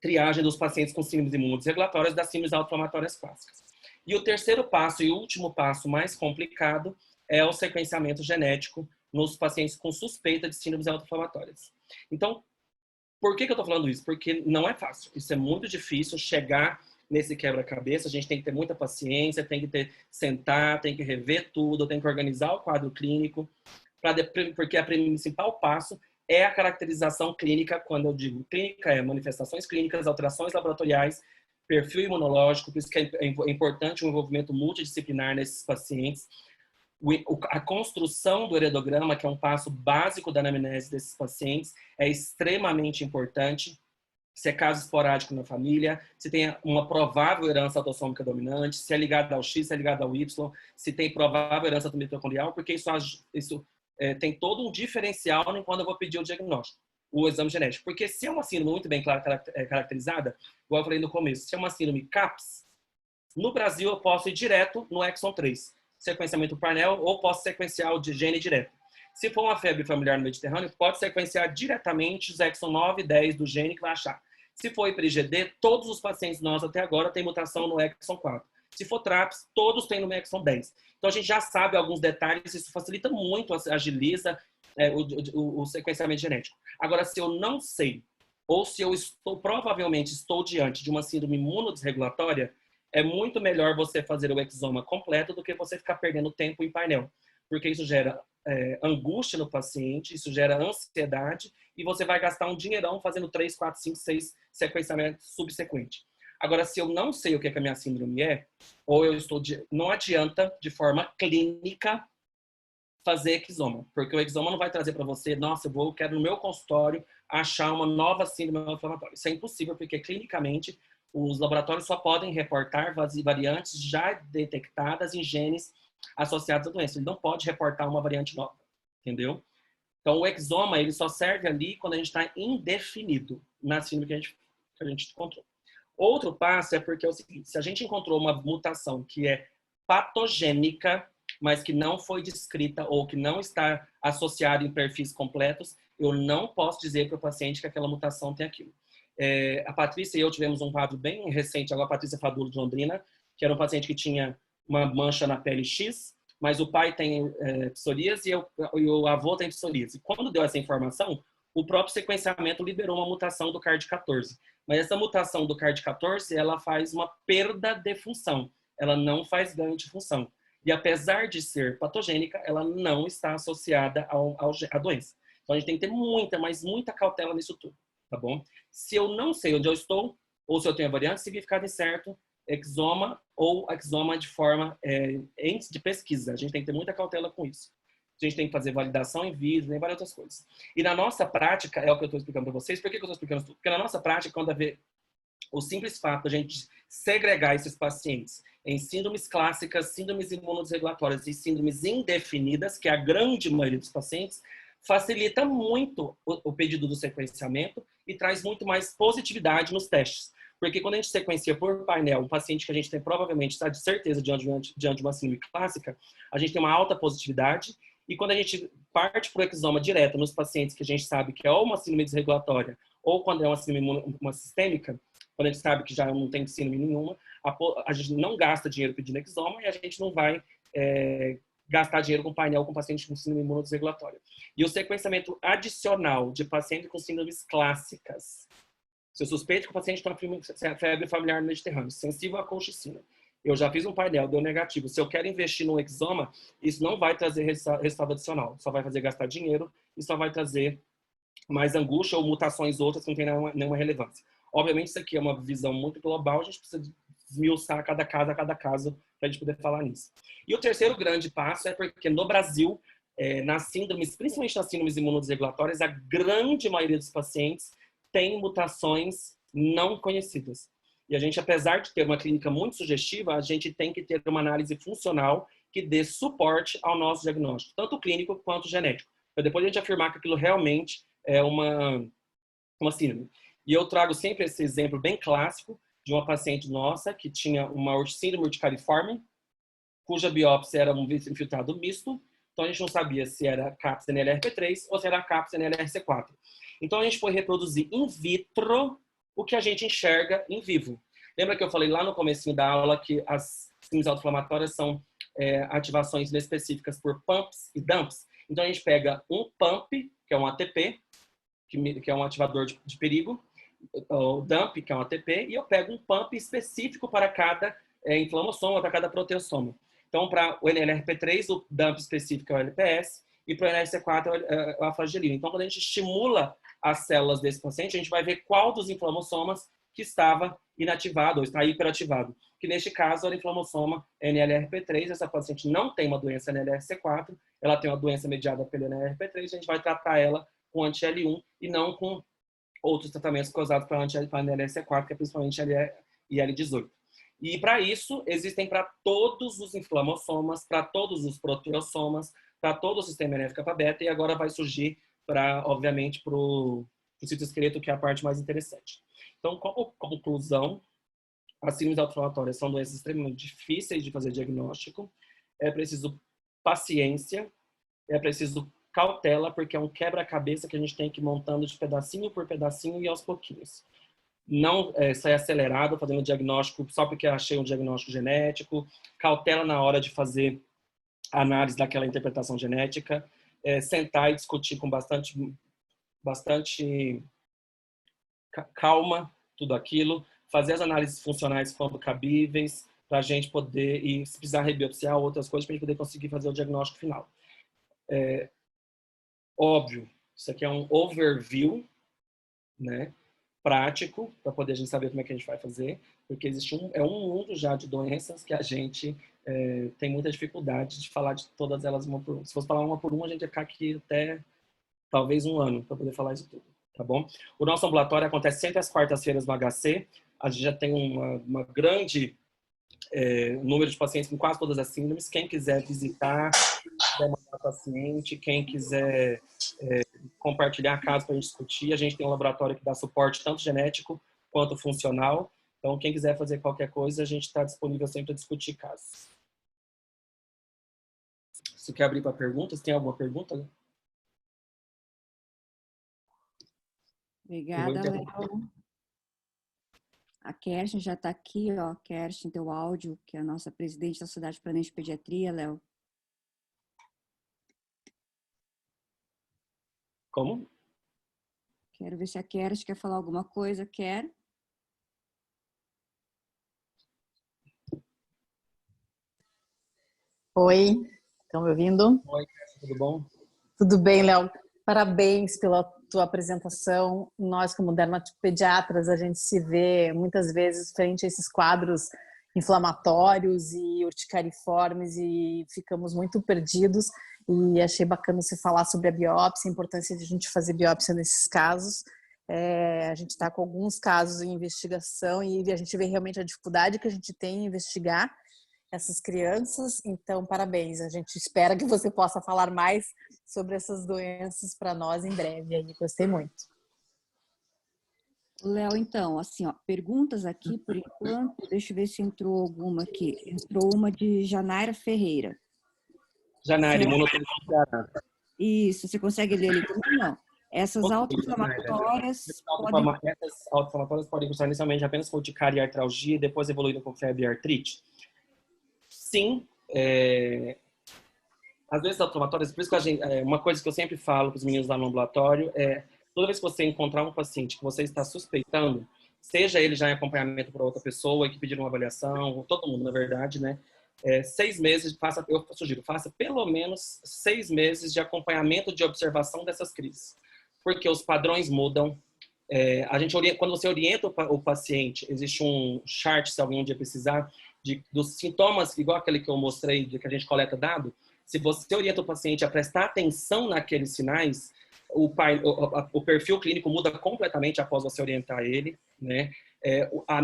triagem dos pacientes com síndromes imunodesregulatórias das síndromes autoinflamatórias clássicas. E o terceiro passo e último passo mais complicado é o sequenciamento genético nos pacientes com suspeita de síndromes autoinflamatórias. Então, por que eu estou falando isso? Porque não é fácil. Isso é muito difícil chegar nesse quebra-cabeça. A gente tem que ter muita paciência, tem que sentar, tem que rever tudo, tem que organizar o quadro clínico, porque o principal passo é a caracterização clínica. Quando eu digo clínica, é manifestações clínicas, alterações laboratoriais, perfil imunológico, por isso que é importante o envolvimento multidisciplinar nesses pacientes. A construção do heredograma, que é um passo básico da anamnese desses pacientes, é extremamente importante. Se é caso esporádico na família, se tem uma provável herança autossômica dominante, se é ligado ao X, se é ligado ao Y, se tem provável herança mitocondrial, porque isso tem todo um diferencial quando eu vou pedir o diagnóstico, o exame genético. Porque se é uma síndrome muito bem caracterizada, igual eu falei no começo, se é uma síndrome CAPS, no Brasil eu posso ir direto no exon 3, sequenciamento Parnell, ou posso sequenciar o gene direto. Se for uma febre familiar no Mediterrâneo, pode sequenciar diretamente os exon 9 e 10 do gene que vai achar. Se for hiper-IgD, todos os pacientes nossos até agora têm mutação no exon 4. Se for TRAPS, todos têm no exon 10. Então a gente já sabe alguns detalhes, isso facilita muito, agiliza o sequenciamento genético. Agora, se eu não sei, ou se eu provavelmente estou diante de uma síndrome imunodesregulatória, é muito melhor você fazer o exoma completo do que você ficar perdendo tempo em painel. Porque isso gera angústia no paciente, isso gera ansiedade e você vai gastar um dinheirão fazendo 3, 4, 5, 6 sequenciamentos subsequentes. Agora, se eu não sei o que a minha síndrome é, ou eu estou não adianta, de forma clínica, fazer exoma, porque o exoma não vai trazer para você, nossa, eu quero no meu consultório achar uma nova síndrome inflamatória. Isso é impossível, porque clinicamente os laboratórios só podem reportar variantes já detectadas em genes associados à doença. Ele não pode reportar uma variante nova, entendeu? Então, o exoma, ele só serve ali quando a gente está indefinido na síndrome que a gente encontrou. Outro passo é porque é o seguinte, se a gente encontrou uma mutação que é patogênica, mas que não foi descrita ou que não está associada em perfis completos, eu não posso dizer para o paciente que aquela mutação tem aquilo. A Patrícia e eu tivemos um quadro bem recente, agora a Patrícia Fadulo de Londrina, que era um paciente que tinha uma mancha na pele X, mas o pai tem psoríase e o avô tem psoríase. Quando deu essa informação, o próprio sequenciamento liberou uma mutação do CARD14. Mas essa mutação do CARD14, ela faz uma perda de função. Ela não faz ganho de função. E apesar de ser patogênica, ela não está associada à doença. Então a gente tem que ter muita, mas muita cautela nisso tudo, tá bom? Se eu não sei onde eu estou, ou se eu tenho a variante, significado incerto, exoma ou exoma de forma índice de pesquisa. A gente tem que ter muita cautela com isso. A gente tem que fazer validação em vídeo, tem várias outras coisas. E na nossa prática, é o que eu estou explicando para vocês. Por que eu estou explicando tudo? Porque na nossa prática, quando haver o simples fato de a gente segregar esses pacientes em síndromes clássicas, síndromes imunodesregulatórias e síndromes indefinidas, que é a grande maioria dos pacientes, facilita muito o pedido do sequenciamento e traz muito mais positividade nos testes. Porque quando a gente sequencia por painel um paciente que a gente tem provavelmente está de certeza diante de uma síndrome clássica, a gente tem uma alta positividade. E quando a gente parte para o exoma direto nos pacientes que a gente sabe que é ou uma síndrome desregulatória ou quando é uma síndrome uma sistêmica, quando a gente sabe que já não tem síndrome nenhuma, a gente não gasta dinheiro pedindo exoma e a gente não vai gastar dinheiro com painel com paciente com síndrome imunodesregulatória. E o sequenciamento adicional de pacientes com síndromes clássicas Se eu suspeito que o paciente tem uma febre familiar mediterrânea, sensível à colchicina, eu já fiz um painel, deu negativo. Se eu quero investir no exoma, isso não vai trazer resultado adicional. Só vai fazer gastar dinheiro e só vai trazer mais angústia ou mutações outras que não tem nenhuma relevância. Obviamente, isso aqui é uma visão muito global, a gente precisa desmiuçar cada caso, para a gente poder falar nisso. E o terceiro grande passo é porque no Brasil, nas síndromes, principalmente nas síndromes imunodesregulatórias, a grande maioria dos pacientes tem mutações não conhecidas. E a gente, apesar de ter uma clínica muito sugestiva, a gente tem que ter uma análise funcional que dê suporte ao nosso diagnóstico, tanto clínico quanto genético. Para depois a gente afirmar que aquilo realmente é uma síndrome. E eu trago sempre esse exemplo bem clássico de uma paciente nossa que tinha uma síndrome urticariforme, cuja biópsia era um infiltrado misto. Então a gente não sabia se era CAPS NLRP3 ou se era CAPS NLRC4. Então a gente foi reproduzir in vitro o que a gente enxerga em vivo. Lembra que eu falei lá no comecinho da aula que as síndromes autoinflamatórias são ativações específicas por pumps e dumps? Então a gente pega um pump, que é um ATP, que é um ativador de perigo, o dump, que é um ATP, e eu pego um pump específico para cada inflamassoma, para cada proteossoma. Então, para o NLRP3, o dump específico é o LPS, e para o NLRC4 é a flagelina. Então, quando a gente estimula as células desse paciente, a gente vai ver qual dos inflamossomas que estava inativado ou está hiperativado. Que neste caso era inflamassoma NLRP3, essa paciente não tem uma doença NLRC4, ela tem uma doença mediada pelo NLRP3, a gente vai tratar ela com anti-L1 e não com outros tratamentos causados para anti-NLRC4, que é principalmente IL-18. E para isso, existem para todos os inflamossomas, para todos os proteossomas, para todo o sistema NF-κ-beta, e agora vai surgir, obviamente, para o citoesqueleto, que é a parte mais interessante. Então, como conclusão, as síndromes autoinflamatórias são doenças extremamente difíceis de fazer diagnóstico, é preciso paciência, é preciso cautela, porque é um quebra-cabeça que a gente tem que ir montando de pedacinho por pedacinho e aos pouquinhos. Não sair acelerado, fazendo diagnóstico só porque achei um diagnóstico genético, cautela na hora de fazer a análise daquela interpretação genética, sentar e discutir com bastante calma tudo aquilo, fazer as análises funcionais quando cabíveis, para a gente poder, e se precisar rebiopsiar outras coisas, para a gente poder conseguir fazer o diagnóstico final. Óbvio, isso aqui é um overview, né, prático, para poder a gente saber como é que a gente vai fazer, porque existe um mundo já de doenças que a gente tem muita dificuldade de falar de todas elas uma por uma. Se fosse falar uma por uma, a gente ia ficar aqui até talvez um ano para poder falar isso tudo, tá bom? O nosso ambulatório acontece sempre às quartas-feiras no HC, a gente já tem uma grande número de pacientes com quase todas as síndromes. Quem quiser visitar, quiser mandar paciente, quem quiser compartilhar casos para a gente discutir, a gente tem um laboratório que dá suporte tanto genético quanto funcional. Então, quem quiser fazer qualquer coisa, a gente está disponível sempre para discutir casos. Se quer abrir para perguntas, tem alguma pergunta? Obrigada, Léo. A Kerstin já está aqui, ó. Kerstin, teu áudio, que é a nossa presidente da Sociedade Planejamento de Pediatria, Léo. Como? Quero ver se a Kerstin quer falar alguma coisa. Quer? Oi, estão me ouvindo? Oi, tudo bom? Tudo bem, Léo. Parabéns pela tua apresentação. Nós, como dermatopediatras, a gente se vê muitas vezes frente a esses quadros inflamatórios e urticariformes e ficamos muito perdidos. E achei bacana você falar sobre a biópsia, a importância de a gente fazer biópsia nesses casos. A gente está com alguns casos em investigação e a gente vê realmente a dificuldade que a gente tem em investigar essas crianças, então parabéns, a gente espera que você possa falar mais sobre essas doenças para nós em breve, aí gostei muito. Léo, então, assim, ó, perguntas aqui por enquanto, deixa eu ver se entrou alguma aqui, entrou uma de Janaira Ferreira. Janaira, imunoterapia. Isso, você consegue ler ali também? Não. Essas autoinflamatórias... Essas autoinflamatórias podem cursar inicialmente apenas com urticária e artralgia e depois evoluindo com febre e artrite? Sim, as doenças autoinflamatórias, por isso que uma coisa que eu sempre falo para os meninos lá no ambulatório é Toda vez que você encontrar um paciente que você está suspeitando, seja ele já em acompanhamento por outra pessoa que pediu uma avaliação, todo mundo, na verdade, né? 6 meses, eu sugiro, faça pelo menos 6 meses de acompanhamento de observação dessas crises. Porque os padrões mudam. Quando você orienta o paciente, existe um chart, se alguém um dia precisar, dos sintomas, igual aquele que eu mostrei, de que a gente coleta dado. Se você orienta o paciente a prestar atenção naqueles sinais, o perfil clínico muda completamente após você orientar ele, né?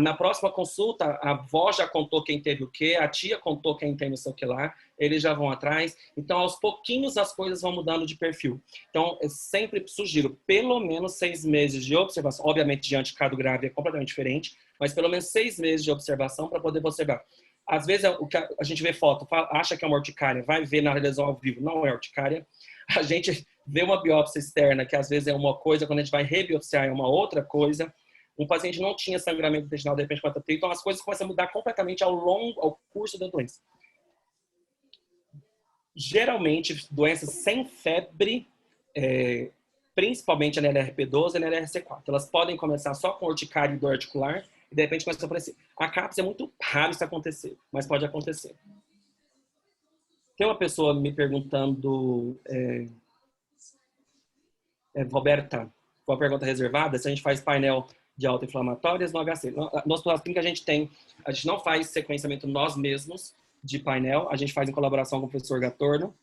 Na próxima consulta, a avó já contou quem teve o quê, a tia contou quem tem não sei o que lá, eles já vão atrás. Então, aos pouquinhos, as coisas vão mudando de perfil. Então, eu sempre sugiro pelo menos 6 meses de observação. Obviamente, diante de caso grave é completamente diferente, mas pelo menos 6 meses de observação para poder observar. Às vezes, o que a gente vê foto, acha que é uma urticária, vai ver na realização ao vivo, não é urticária. A gente vê uma biópsia externa, que às vezes é uma coisa, quando a gente vai rebiopsiar é uma outra coisa. Um paciente não tinha sangramento intestinal, de repente, então as coisas começam a mudar completamente ao curso da doença. Geralmente, doenças sem febre, principalmente a NLRP12 e a NLRC4, elas podem começar só com urticária e dor articular, e de repente começa a aparecer. A CAPS é muito raro isso acontecer, mas pode acontecer. Tem uma pessoa me perguntando, Roberta, com a pergunta reservada, se a gente faz painel de autoinflamatórias no HC. No Hospital Clínica a gente não faz sequenciamento nós mesmos de painel, a gente faz em colaboração com o professor Gatorno,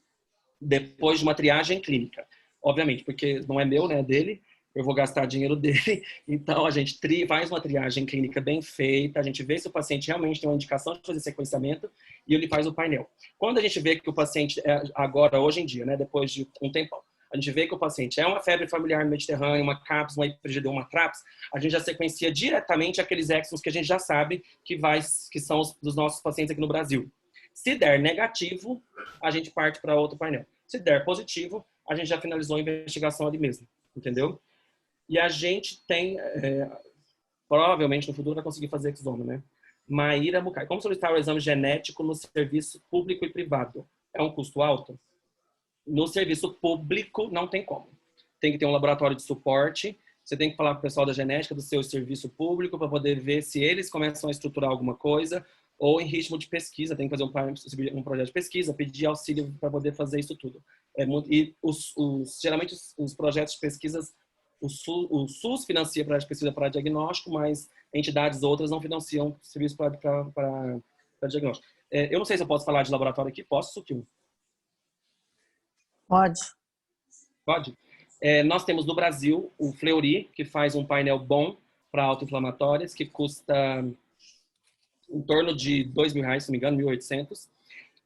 depois de uma triagem clínica. Obviamente, porque não é meu, né, é dele, eu vou gastar dinheiro dele, então a gente faz uma triagem clínica bem feita, a gente vê se o paciente realmente tem uma indicação de fazer sequenciamento e ele faz o painel. Quando a gente vê que o paciente, agora, hoje em dia, né, depois de um tempão, a gente vê que o paciente é uma febre familiar mediterrânea, uma CAPS, uma hipergidão, uma TRAPS, a gente já sequencia diretamente aqueles exons que a gente já sabe que são dos nossos pacientes aqui no Brasil. Se der negativo, a gente parte para outro painel. Se der positivo, a gente já finalizou a investigação ali mesmo, entendeu? E a gente tem, provavelmente no futuro vai conseguir fazer exoma, né? Maíra Mucay. Como solicitar o exame genético no serviço público e privado? É um custo alto? No serviço público, não tem como. Tem que ter um laboratório de suporte. Você tem que falar com o pessoal da genética do seu serviço público para poder ver se eles começam a estruturar alguma coisa ou em ritmo de pesquisa. Tem que fazer um projeto de pesquisa, pedir auxílio para poder fazer isso tudo. Geralmente, os projetos de pesquisas, o SUS financia projeto de pesquisa para diagnóstico, mas entidades outras não financiam serviço para diagnóstico. Eu não sei se eu posso falar de laboratório aqui. Posso, Sutil? Pode. Pode? Nós temos no Brasil o Fleury, que faz um painel bom para autoinflamatórias, que custa em torno de R$2.000, se não me engano, 1.800.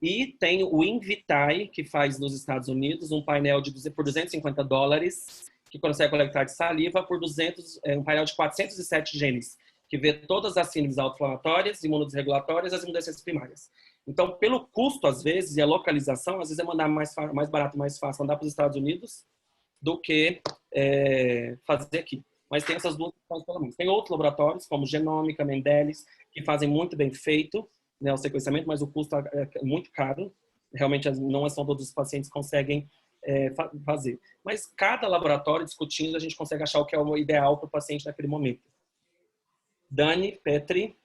E tem o Invitae, que faz nos Estados Unidos um painel por $250, que consegue coletar de saliva por um painel de 407 genes, que vê todas as síndromes autoinflamatórias, imunodesregulatórias e as imunodefensas primárias. Então, pelo custo, às vezes, e a localização, às vezes é mandar mais barato e mais fácil mandar para os Estados Unidos do que fazer aqui. Mas tem essas duas opções, pelo menos. Tem outros laboratórios, como Genômica, Mendelis, que fazem muito bem feito, né, o sequenciamento, mas o custo é muito caro. Realmente, não são todos os pacientes que conseguem fazer. Mas cada laboratório, discutindo, a gente consegue achar o que é o ideal para o paciente naquele momento. Dani Petri,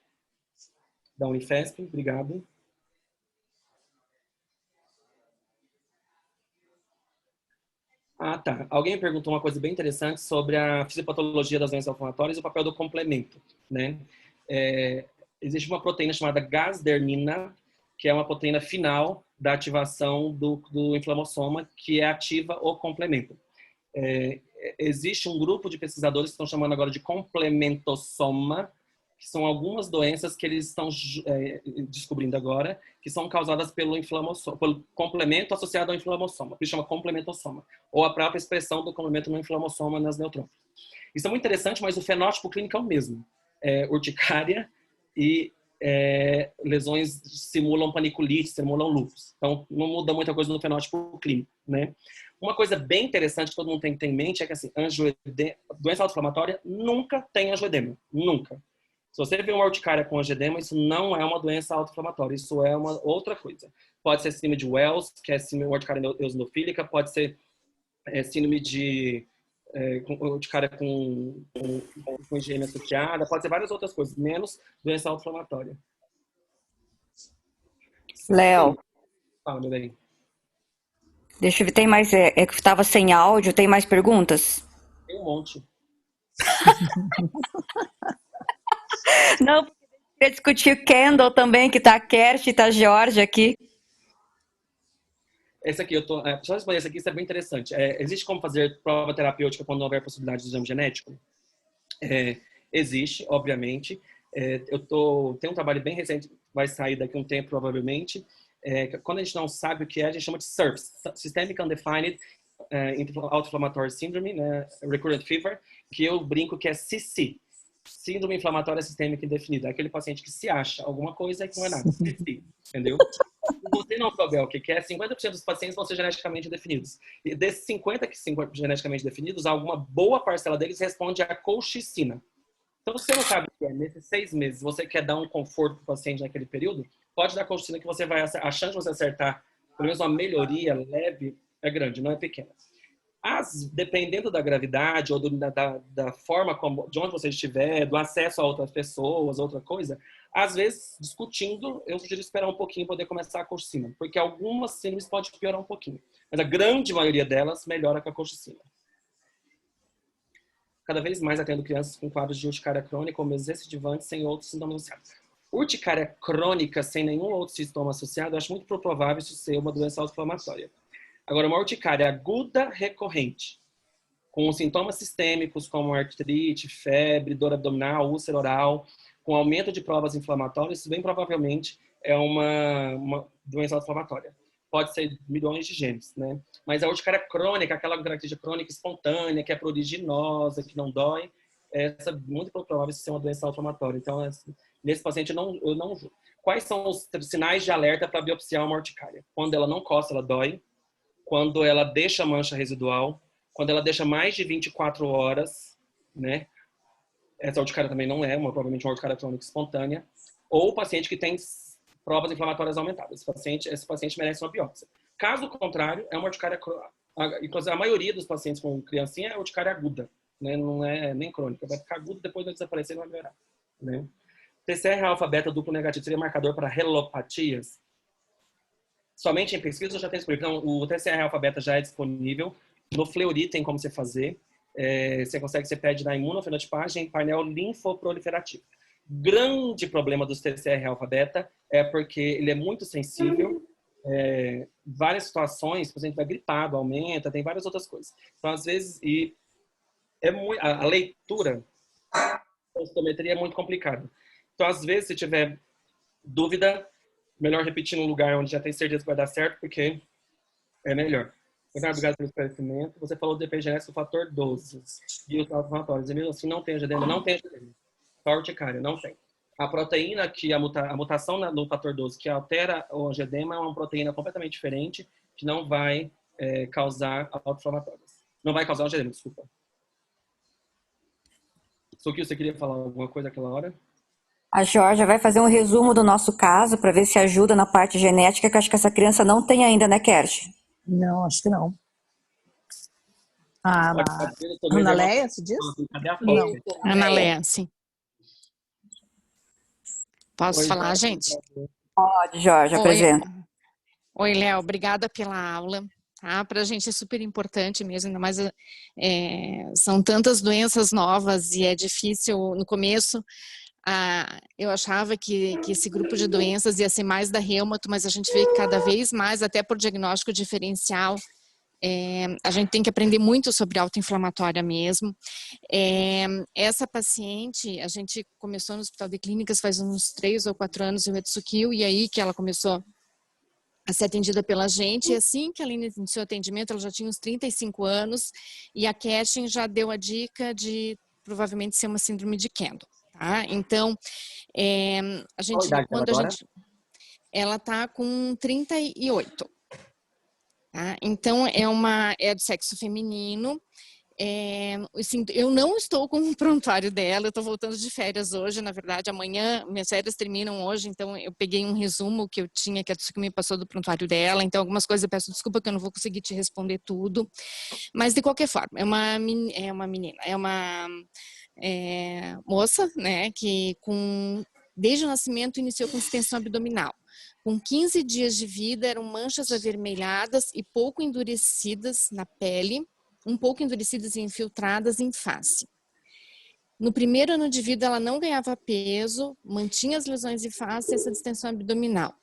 da Unifesp, obrigado. Ah, tá. Alguém perguntou uma coisa bem interessante sobre a fisiopatologia das doenças inflamatórias e o papel do complemento, né? Existe uma proteína chamada gasdermina, que é uma proteína final da ativação do inflamossoma, que é ativa o complemento. Existe um grupo de pesquisadores que estão chamando agora de complementossoma, que são algumas doenças que eles estão descobrindo agora, que são causadas pelo complemento associado ao inflamossoma, que chama complementossoma, ou a própria expressão do complemento no inflamossoma nas neutrófilos. Isso é muito interessante, mas o fenótipo clínico é o mesmo. Urticária e lesões simulam paniculite, simulam lúpus. Então, não muda muita coisa no fenótipo clínico, né? Uma coisa bem interessante que todo mundo tem que ter em mente é que, assim, doença autoinflamatória nunca tem angioedema. Nunca. Se você vê uma urticária com angioedema, isso não é uma doença autoinflamatória, isso é uma outra coisa. Pode ser síndrome de Wells, que é síndrome urticária eosinofílica, pode ser síndrome de urticária com higiene associada, pode ser várias outras coisas, menos doença autoinflamatória. Léo, Fala, meu bem. deixa eu ver, tem mais, que estava sem áudio, tem mais perguntas? Tem um monte. Não, porque eu queria discutir o Kendall também, que tá a Kerst e tá a Georgia aqui. Esse aqui, só responder esse aqui, isso é bem interessante. Existe como fazer prova terapêutica quando não houver possibilidade de exame genético? Existe, obviamente. Tem um trabalho bem recente, vai sair daqui a um tempo, provavelmente. Quando a gente não sabe o que é, a gente chama de SIRF, Systemic Undefined Autoinflammatory Syndrome, né? Recurrent Fever, que eu brinco que é SISI, Síndrome Inflamatória Sistêmica Indefinida. É aquele paciente que se acha alguma coisa que não é nada. SISI, entendeu? Se você não souber o que é, 50% dos pacientes vão ser geneticamente definidos. E desses 50% que são geneticamente definidos, alguma boa parcela deles responde à colchicina. Então, se você não sabe o que é, nesses 6 meses, você quer dar um conforto para o paciente naquele período, pode dar colchicina que você vai, a chance de você acertar, pelo menos uma melhoria leve, é grande, não é pequena. Dependendo da gravidade ou da forma de onde você estiver, do acesso a outras pessoas, outra coisa, às vezes, discutindo, eu sugiro esperar um pouquinho e poder começar a colchicina, porque algumas síndromes podem piorar um pouquinho, mas a grande maioria delas melhora com a colchicina. Cada vez mais atendo crianças com quadros de urticária crônica ou mesmo recidivantes sem outros sintomas associados. Urticária crônica sem nenhum outro sintoma associado, eu acho muito provável isso ser uma doença autoinflamatória. Agora, uma urticária aguda recorrente, com sintomas sistêmicos como artrite, febre, dor abdominal, úlcera oral, com aumento de provas inflamatórias, isso bem provavelmente é uma doença autoinflamatória. Pode ser milhões de genes, né? Mas a urticária crônica, aquela característica crônica espontânea, que é pruriginosa, que não dói, essa é muito provável ser uma doença autoinflamatória. Então, nesse paciente, eu não julgo. Quais são os sinais de alerta para biopsiar uma urticária? Quando ela não coça, ela dói. Quando ela deixa mancha residual. Quando ela deixa mais de 24 horas, né? Essa urticária também não é, provavelmente uma urticária crônica espontânea. Ou o paciente que tem provas inflamatórias aumentadas. Esse paciente merece uma biópsia. Caso contrário, é uma urticária crônica. A maioria dos pacientes com criancinha é urticária aguda, né? Não é nem crônica. Vai ficar aguda, depois vai desaparecer e vai melhorar, né? TCR alfa-beta duplo negativo seria marcador para relopatias? Somente em pesquisa já tem disponível. Então, o TCR alfa-beta já é disponível. No Fleury tem como você fazer. Você pede na imunofenotipagem painel linfoproliferativo. Grande problema dos TCR alfa-beta é porque ele é muito sensível. Várias situações, por exemplo, vai gripado, aumenta, tem várias outras coisas. Então, às vezes, a leitura, a osteometria é muito complicada. Então, às vezes, se tiver dúvida, melhor repetir num lugar onde já tem certeza que vai dar certo, porque é melhor. Obrigado pelo esclarecimento. Você falou do epigenético do fator 12 e os autoinflamatórios. E mesmo assim, não tem angedema? Não tem angedema. Só urticária, não tem. A proteína que a mutação no fator 12 que altera o angedema é uma proteína completamente diferente que não vai causar autoinflamatórios. Não vai causar angedema, desculpa. Suki, você queria falar alguma coisa naquela hora? A Georgia vai fazer um resumo do nosso caso para ver se ajuda na parte genética, que eu acho que essa criança não tem ainda, né, Kersh? Não, acho que não. Ana Leia, se diz? Cadê a foto? Ana Leia, sim. Posso falar, gente? Pode, Georgia, apresenta. Oi, Léo, obrigada pela aula. Tá? Para a gente é super importante mesmo, ainda mais são tantas doenças novas e é difícil no começo. Eu achava que esse grupo de doenças ia ser mais da reumato, mas a gente vê que cada vez mais, até por diagnóstico diferencial, a gente tem que aprender muito sobre autoinflamatória mesmo. Essa paciente, a gente começou no Hospital de Clínicas faz uns 3 ou 4 anos, o Etsukio, e aí que ela começou a ser atendida pela gente, e assim que ela iniciou o atendimento, ela já tinha uns 35 anos, e a Kerstin já deu a dica de provavelmente ser uma síndrome de Kendall. Tá? Então, a gente, ela está com 38. Tá? Então, é do sexo feminino, Assim, eu não estou com o prontuário dela, eu estou voltando de férias hoje, na verdade, amanhã, minhas férias terminam hoje, então eu peguei um resumo que eu tinha, que a Tsuki me passou do prontuário dela, então algumas coisas eu peço desculpa que eu não vou conseguir te responder tudo, mas de qualquer forma, é uma menina, é uma moça, né, que desde o nascimento iniciou com distensão abdominal. Com 15 dias de vida, eram manchas avermelhadas e pouco endurecidas na pele, um pouco endurecidas e infiltradas em face. No primeiro ano de vida, ela não ganhava peso, mantinha as lesões de face e essa distensão abdominal.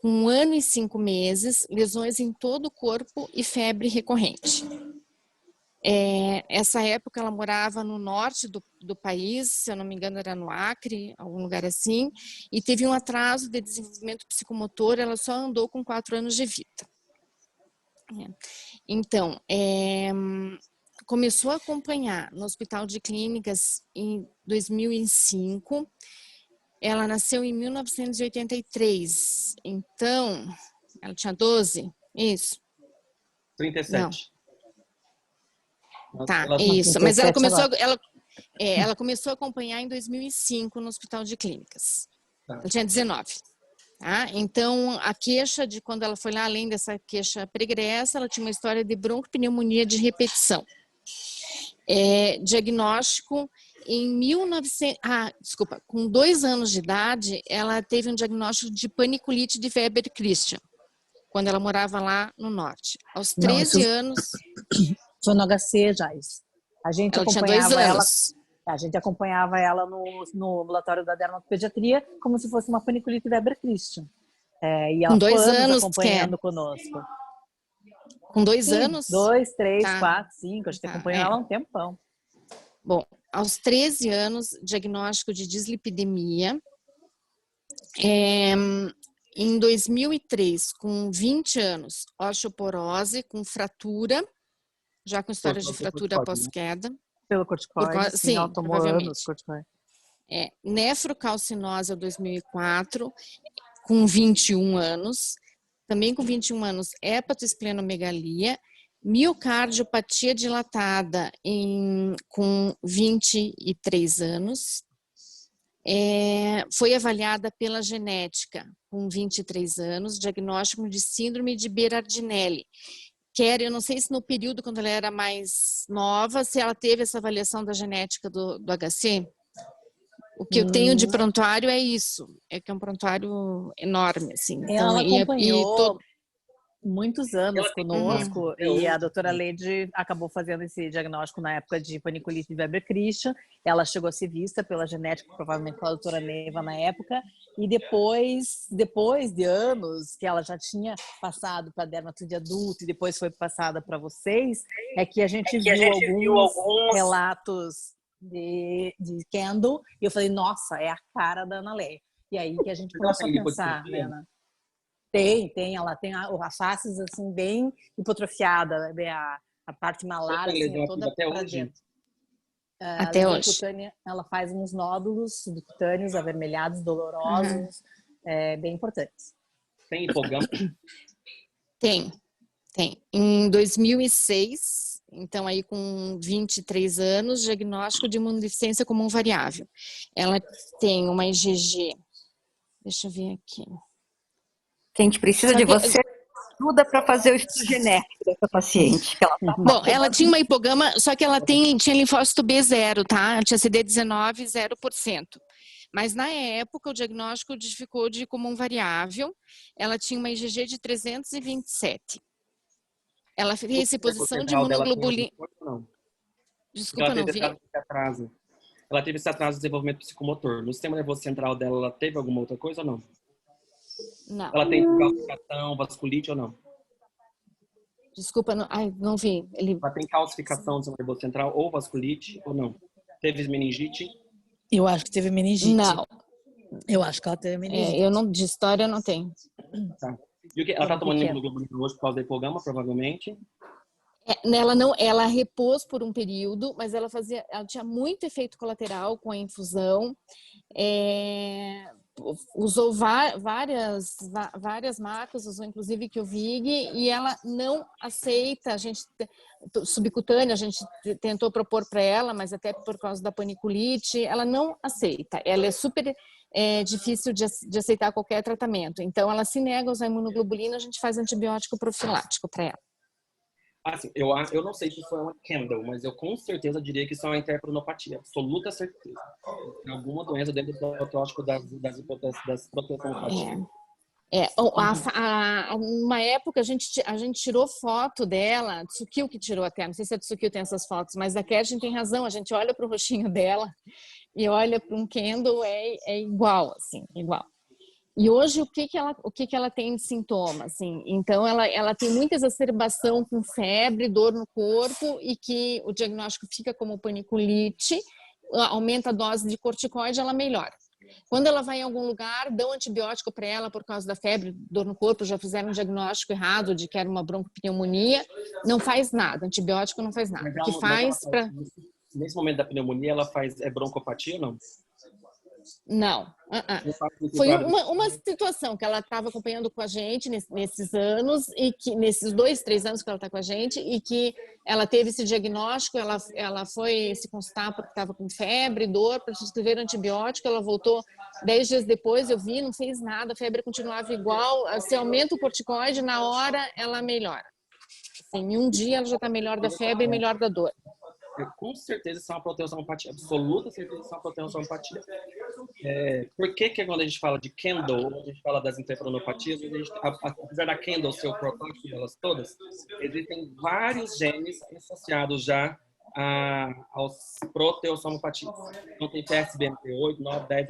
Com 1 ano e 5 meses, lesões em todo o corpo e febre recorrente. Essa época ela morava no norte do país, se eu não me engano era no Acre, algum lugar assim, e teve um atraso de desenvolvimento psicomotor, ela só andou com 4 anos de vida. Então, começou a acompanhar no Hospital de Clínicas em 2005, ela nasceu em 1983, então, ela tinha 12, isso? 37. Não. Nossa, Tá, ela tá isso. com Mas ela 37 começou, agora. ela começou a acompanhar em 2005 no Hospital de Clínicas. Tá. Ela tinha 19. Tá? Então, a queixa de quando ela foi lá, além dessa queixa pregressa, ela tinha uma história de broncopneumonia de repetição. Diagnóstico em 1900... com 2 anos de idade, ela teve um diagnóstico de paniculite de Weber-Christian, quando ela morava lá no norte. Aos 13 anos... Foi no HC, Jais. A gente ela tinha 2 anos. A gente acompanhava ela no ambulatório da dermatopediatria como se fosse uma paniculite Weber-Christian. E ela Com 2 foi anos anos, acompanhando conosco. Com 2 Sim, anos? 2, 3, tá. 4, 5. A gente acompanhou ela há um tempão. Bom, aos 13 anos, diagnóstico de dislipidemia. Em 2003, com 20 anos, osteoporose com fratura, já com história de fratura pós-queda. Pelo corticoide, sim, ela tomou anos corticoide. Nefrocalcinose em 2004, com 21 anos. Também com 21 anos, hepatoesplenomegalia, miocardiopatia dilatada com 23 anos. Foi avaliada pela genética com 23 anos, diagnóstico de síndrome de Berardinelli. Eu não sei se no período quando ela era mais nova, se ela teve essa avaliação da genética do HC. O que eu tenho de prontuário é isso, que é um prontuário enorme, assim. Ela acompanhou muitos anos conosco e a doutora Leide acabou fazendo esse diagnóstico na época de paniculite de Weber-Christian. Ela chegou a ser vista pela genética, provavelmente pela doutora Neiva na época, e depois de anos que ela já tinha passado para dermato de adulto e depois foi passada para vocês, é que a gente viu alguns relatos de Kendall, e eu falei, nossa, é a cara da Ana Leia. E aí que a gente começou a pensar, né, Ana? Ela tem a face assim bem hipotrofiada, a parte malar assim, toda para dentro. Até hoje. Cutânea, ela faz uns nódulos subcutâneos avermelhados, dolorosos, bem importantes. Tem hipogama? Tem. Em 2006, então aí com 23 anos, diagnóstico de imunodeficiência comum variável. Ela tem uma IgG, deixa eu ver aqui. Que a gente precisa de você ajuda para fazer o estudo genético dessa paciente. Bom, ela tinha uma hipogama, só que ela tinha linfócito B0, tá? Tinha CD19, 0%. Mas na época o diagnóstico ficou de comum variável. Ela tinha uma IgG de 327. Ela fez reposição de imunoglobulina. Desculpa, não vi. Ela teve esse atraso de desenvolvimento psicomotor. No sistema nervoso central dela, ela teve alguma outra coisa ou não? Não. Ela tem calcificação, vasculite ou não? Desculpa, não vi. Ela tem calcificação do nervoso central ou vasculite ou não? Teve meningite? Eu acho que teve meningite. Não. Eu acho que ela teve meningite. De história eu não tenho. Tá. E ela tá tomando imunoglobulina hoje por causa da hipogama, provavelmente? Ela repôs por um período, mas ela tinha muito efeito colateral com a infusão. usou várias marcas, usou inclusive Kiovig, e ela não aceita. A gente subcutânea, a gente tentou propor para ela, mas até por causa da paniculite, ela não aceita. Ela é super difícil de aceitar qualquer tratamento. Então, ela se nega a usar imunoglobulina, a gente faz antibiótico profilático para ela. Assim, eu não sei se isso é uma Kendall, mas eu com certeza diria que isso é uma interferonopatia, absoluta certeza. Tem alguma doença dentro do protótipo das proteofonopatias. Uma época a gente tirou foto dela, Tsukio que tirou até, não sei se a Tsukio tem essas fotos, mas a Kerstin tem razão, a gente olha para o rostinho dela e olha para um Kendall, é igual, assim, igual. E hoje, o que ela tem de sintoma? Assim? Então, ela tem muita exacerbação com febre, dor no corpo e que o diagnóstico fica como paniculite, aumenta a dose de corticoide, ela melhora. Quando ela vai em algum lugar, dão antibiótico para ela por causa da febre, dor no corpo, já fizeram um diagnóstico errado de que era uma broncopneumonia, não faz nada, antibiótico não faz nada. O que faz para... Nesse momento da pneumonia, ela faz broncopatia ou não? Não. Foi uma situação que ela estava acompanhando com a gente nesses anos, e que nesses 2, 3 anos que ela está com a gente, e que ela teve esse diagnóstico, ela foi se consultar porque estava com febre, dor, para prescrever antibiótico, ela voltou 10 dias depois, eu vi, não fez nada, a febre continuava igual, se aumenta o corticoide, na hora ela melhora. Assim, em um dia ela já está melhor da febre e melhor da dor. Com certeza isso é uma proteosomopatia, absoluta certeza isso é uma proteosomopatia. Por que quando a gente fala de Kendall, a gente fala das interferonopatias, apesar da Kendall ser o protótipo delas todas, existem vários genes associados já aos proteosomopatias. Então tem PSBMP8, 9, 10,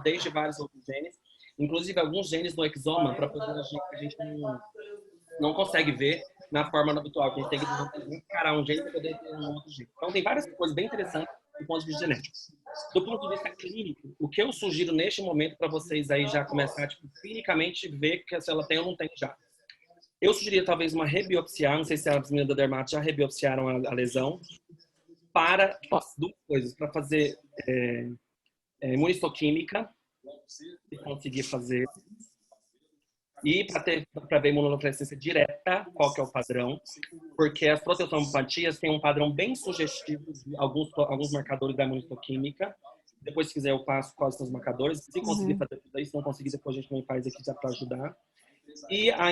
desde vários outros genes, inclusive alguns genes no exoma, para poder a gente não consegue ver na forma habitual, que a gente tem que encarar um gene para poder ter um outro gene. Então tem várias coisas bem interessantes do ponto de vista genético. Do ponto de vista clínico, o que eu sugiro neste momento para vocês aí já começar, clinicamente, ver se ela tem ou não tem já. Eu sugeriria talvez uma rebiopsia, não sei se as meninas da dermato já rebiopsiaram a lesão, para duas coisas, para fazer imunistoquímica, se conseguir fazer, e para ver imunofluorescência direta, qual que é o padrão, porque as proteosomopatias têm um padrão bem sugestivo de alguns marcadores da imunistoquímica. Depois, se quiser, eu passo quais são os marcadores. Se conseguir fazer tudo isso, se não conseguir, depois a gente também faz aqui já para ajudar. E a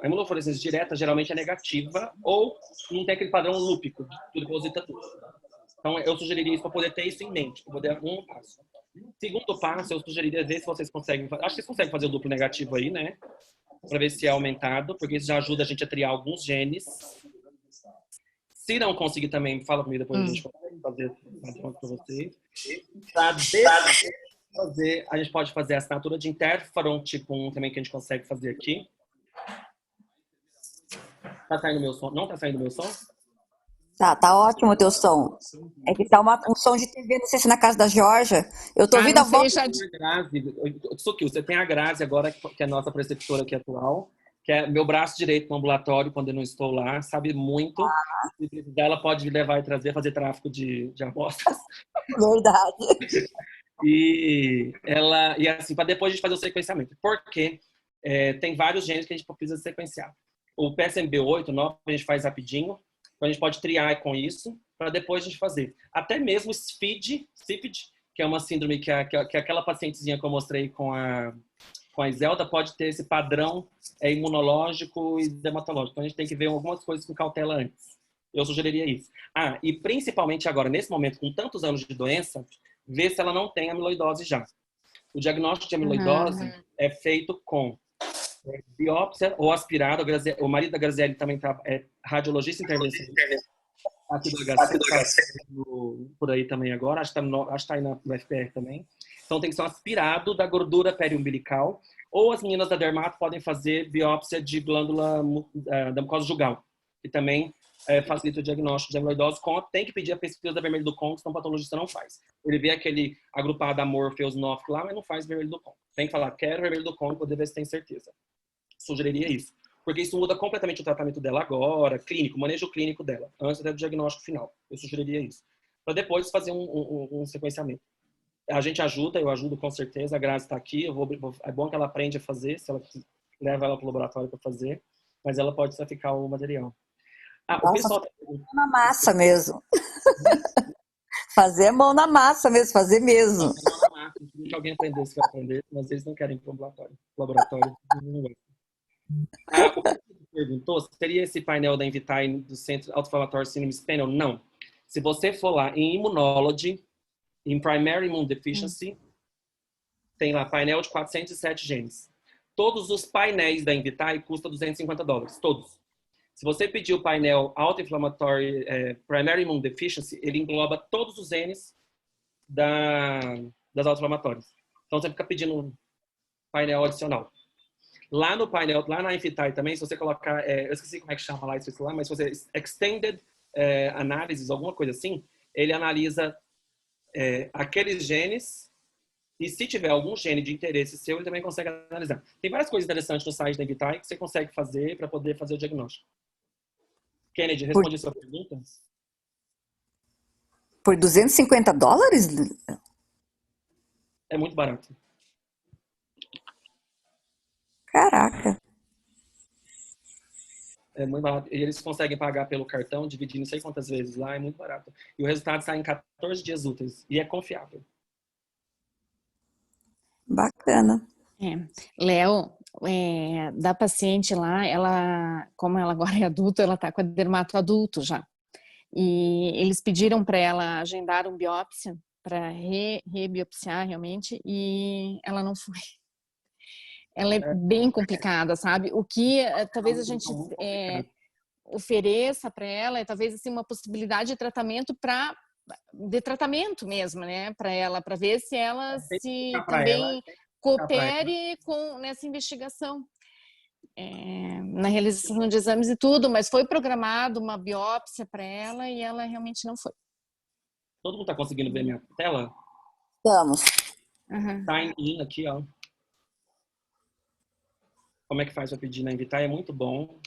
imunofluorescência direta geralmente é negativa ou não tem aquele padrão lúpico, tudo posita tudo. Então, eu sugeriria isso para poder ter isso em mente, para poder um passo. Segundo passo, eu sugeriria ver se vocês conseguem... Acho que vocês conseguem fazer o duplo negativo aí, né? Para ver se é aumentado, porque isso já ajuda a gente a triar alguns genes. Se não conseguir também, fala comigo depois, a gente consegue fazer para vocês. Para fazer, a gente pode fazer a assinatura de interferon tipo 1 também, que a gente consegue fazer aqui. Tá saindo meu som? Não tá saindo meu som? Tá ótimo o teu som. É que tá um som de TV, não sei se na casa da Georgia. Eu tô ouvindo a voz. Tsukio, você tem a Grazi agora, que é a nossa preceptora aqui atual, que é meu braço direito no ambulatório quando eu não estou lá, sabe muito. Se precisar, ela pode levar e trazer, fazer tráfico de amostras. Verdade. E assim, para depois a gente fazer o sequenciamento. Porque tem vários genes que a gente precisa sequenciar. O PSMB8, 9, a gente faz rapidinho. Então, a gente pode triar com isso, para depois a gente fazer. Até mesmo CIFID, que é uma síndrome que aquela pacientezinha que eu mostrei com a Iselda, pode ter esse padrão imunológico e dermatológico. Então, a gente tem que ver algumas coisas com cautela antes. Eu sugeriria isso. E principalmente agora, nesse momento, com tantos anos de doença, ver se ela não tem amiloidose já. O diagnóstico de amiloidose é feito com biópsia ou aspirado. O marido da Graziele também é radiologista intervencionista. Aqui do HC, por aí também agora. Acho que está aí no FPR também. Então tem que ser um aspirado da gordura periumbilical. Ou as meninas da dermato podem fazer biópsia de glândula da mucosa jugal, que também facilita o diagnóstico de amiloidose. Tem que pedir a pesquisa da vermelho do Congo, senão o patologista não faz. Ele vê aquele agrupado Amorpheus Norfolk lá, mas não faz vermelho do Congo. Tem que falar, quero vermelho do Congo, poder ver se tem certeza. Sugeriria isso. Porque isso muda completamente o tratamento dela agora, clínico, o manejo clínico dela, antes até do diagnóstico final. Eu sugeriria isso. Para depois fazer um sequenciamento. A gente ajuda, eu ajudo com certeza. A Grazi está aqui, é bom que ela aprende a fazer, se ela leva ela para o laboratório para fazer, mas ela pode sacrificar o material. O Nossa, pessoal mão na massa mesmo. Fazer mão na massa mesmo, fazer mesmo. não na massa, se alguém aprender, se vai aprender, mas eles não querem ir para o laboratório. O que você perguntou, seria esse painel da Invitae do Centro Autoinflamatório Syndrome Panel? Não. Se você for lá em Immunology, em Primary Immunodeficiency, tem lá painel de 407 genes. Todos os painéis da Invitae custam $250, todos. Se você pedir o painel Autoinflammatory Primary Immunodeficiency, ele engloba todos os genes das autoinflamatórias. Então você fica pedindo um painel adicional. Lá no painel, lá na Invitae também, se você colocar, eu esqueci como é que chama lá isso lá, mas se você Extended Analysis, alguma coisa assim, ele analisa aqueles genes, e se tiver algum gene de interesse seu, ele também consegue analisar. Tem várias coisas interessantes no site da Invitae que você consegue fazer para poder fazer o diagnóstico. Kennedy, responde a sua pergunta? Por $250? É muito barato. Caraca. É muito barato. E eles conseguem pagar pelo cartão, dividir não sei quantas vezes lá, é muito barato. E o resultado sai em 14 dias úteis. E é confiável. Bacana. Léo, da paciente lá, ela, como ela agora é adulta, ela está com a dermato adulto já. E eles pediram para ela agendar um biópsia, para rebiopsiar realmente, e ela não foi. Ela é bem complicada, sabe? O que talvez a gente ofereça para ela é talvez assim, uma possibilidade de tratamento mesmo, né? Para ela, para ver se ela se também coopere nessa investigação. Na realização de exames e tudo, mas foi programado uma biópsia para ela e ela realmente não foi. Todo mundo está conseguindo ver minha tela? Vamos. Sign in aqui, ó. Como é que faz para pedir na Invitae? É muito bom.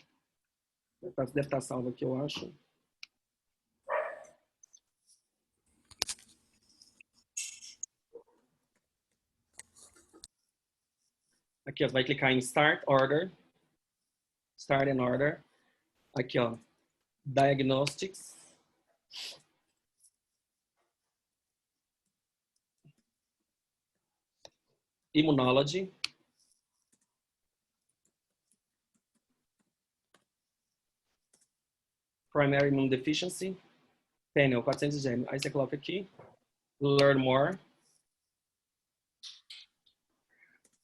Deve estar salvo aqui, eu acho. Aqui, ó, vai clicar em Start Order. Start an Order. Aqui, ó. Diagnostics. Immunology. Primary Immunodeficiency. Panel 400 genes. Aí você coloca aqui. Learn More.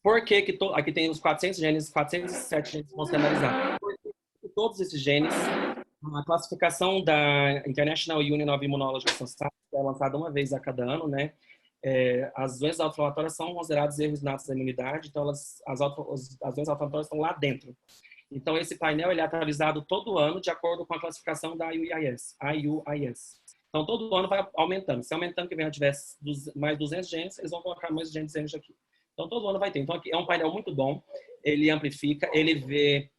Por que aqui tem os 400 genes, 407 genes que vão ser analisados? Porque todos esses genes, a classificação da International Union of Immunology Society, que é lançada uma vez a cada ano, né? As doenças autoinflamatórias são consideradas erros inatos da imunidade, então as doenças autoinflamatórias estão lá dentro. Então esse painel ele é atualizado todo ano de acordo com a classificação da IUIS. Então todo ano vai aumentando. Se aumentando que vem tiver mais 200 genes, eles vão colocar mais 200 genes aqui. Então, todo ano vai ter. Então, aqui é um painel muito bom. Ele amplifica, ele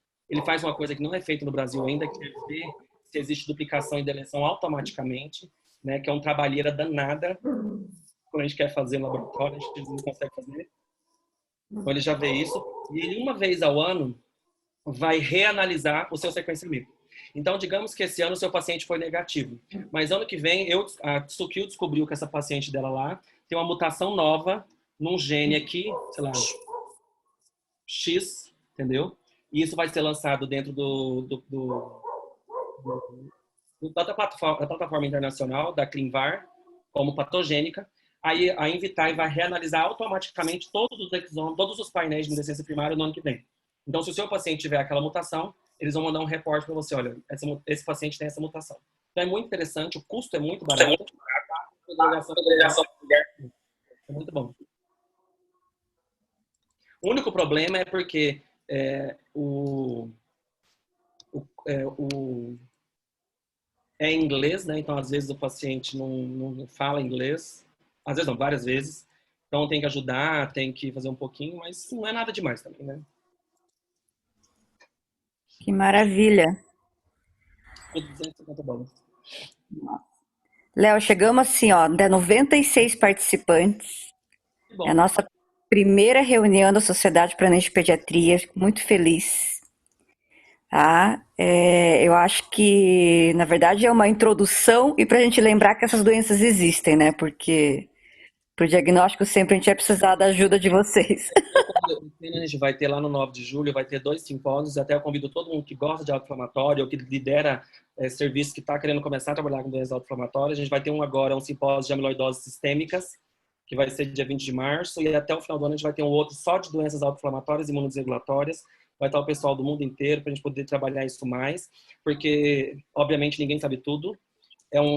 faz uma coisa que não é feita no Brasil ainda, que é ver se existe duplicação e deleção automaticamente, né? Que é um trabalheira danada. Quando a gente quer fazer no laboratório, a gente não consegue fazer. Então, ele já vê isso. E ele, uma vez ao ano, vai reanalisar o seu sequenciamento. Então, digamos que esse ano o seu paciente foi negativo. Mas ano que vem, a Tsukio descobriu que essa paciente dela lá tem uma mutação nova num gene aqui, sei lá, X, entendeu? E isso vai ser lançado dentro da plataforma internacional, da ClinVar, como patogênica. Aí a Invitae vai reanalisar automaticamente todos os exomas, todos os painéis de deficiência primária no ano que vem. Então, se o seu paciente tiver aquela mutação, eles vão mandar um reporte para você, olha, esse paciente tem essa mutação. Então, é muito interessante, o custo é muito barato. É muito bom. O único problema é porque é em inglês, né? Então, às vezes, o paciente não fala inglês. Às vezes, não, várias vezes. Então, tem que ajudar, tem que fazer um pouquinho, mas não é nada demais também, né? Que maravilha. $250. Léo, chegamos assim, ó, 96 participantes. Que bom. É a nossa primeira reunião da Sociedade Planejamento de Pediatria, fico muito feliz. Tá? Eu acho que, na verdade, é uma introdução e para a gente lembrar que essas doenças existem, né? Porque para o diagnóstico sempre a gente vai precisar da ajuda de vocês. A gente vai ter lá no 9 de julho, vai ter 2 simpósios, até eu convido todo mundo que gosta de autoinflamatório ou que lidera serviço que está querendo começar a trabalhar com doenças autoinflamatórias. A gente vai ter agora um simpósio de amiloidoses sistêmicas, que vai ser dia 20 de março, e até o final do ano a gente vai ter um outro só de doenças autoinflamatórias e imunodesregulatórias. Vai estar o pessoal do mundo inteiro para a gente poder trabalhar isso mais, porque, obviamente, ninguém sabe tudo.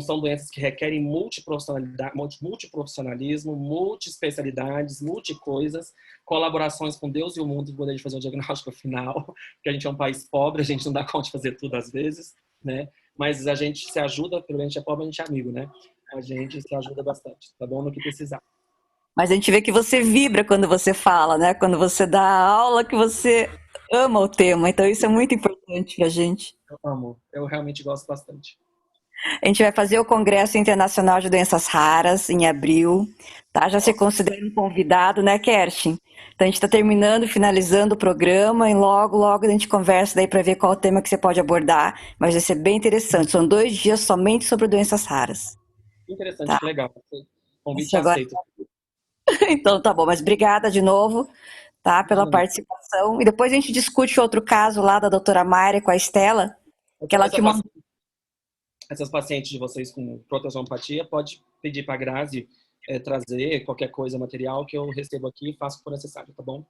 São doenças que requerem multiprofissionalismo, multiespecialidades, multicoisas, colaborações com Deus e o mundo para poder fazer o diagnóstico final, porque a gente é um país pobre, a gente não dá conta de fazer tudo às vezes, né? Mas a gente se ajuda, pelo menos a gente é pobre, a gente é amigo, né? A gente se ajuda bastante, tá bom? No que precisar. Mas a gente vê que você vibra quando você fala, né? Quando você dá aula, que você ama o tema. Então isso é muito importante pra gente. Eu amo, eu realmente gosto bastante. A gente vai fazer o Congresso Internacional de Doenças Raras em abril, tá? Já se considera um convidado, né, Kerstin? Então a gente está terminando, finalizando o programa e logo a gente conversa daí para ver qual o tema que você pode abordar. Mas vai ser bem interessante. São 2 dias somente sobre doenças raras. Interessante, Tá? que legal. Convite Agora... aceito. Então tá bom, mas obrigada de novo, tá, pela participação. E depois a gente discute outro caso lá da doutora Mayra com a Estela, que ela te mandou. Essas pacientes de vocês com protozoopatia, pode pedir para a Grazi trazer qualquer coisa, material que eu recebo aqui e faço o que for necessário, tá bom?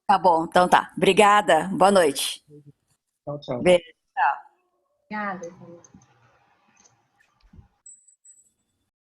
Tá bom, então tá. Obrigada, boa noite. Tchau, tchau. Beijo. Obrigada.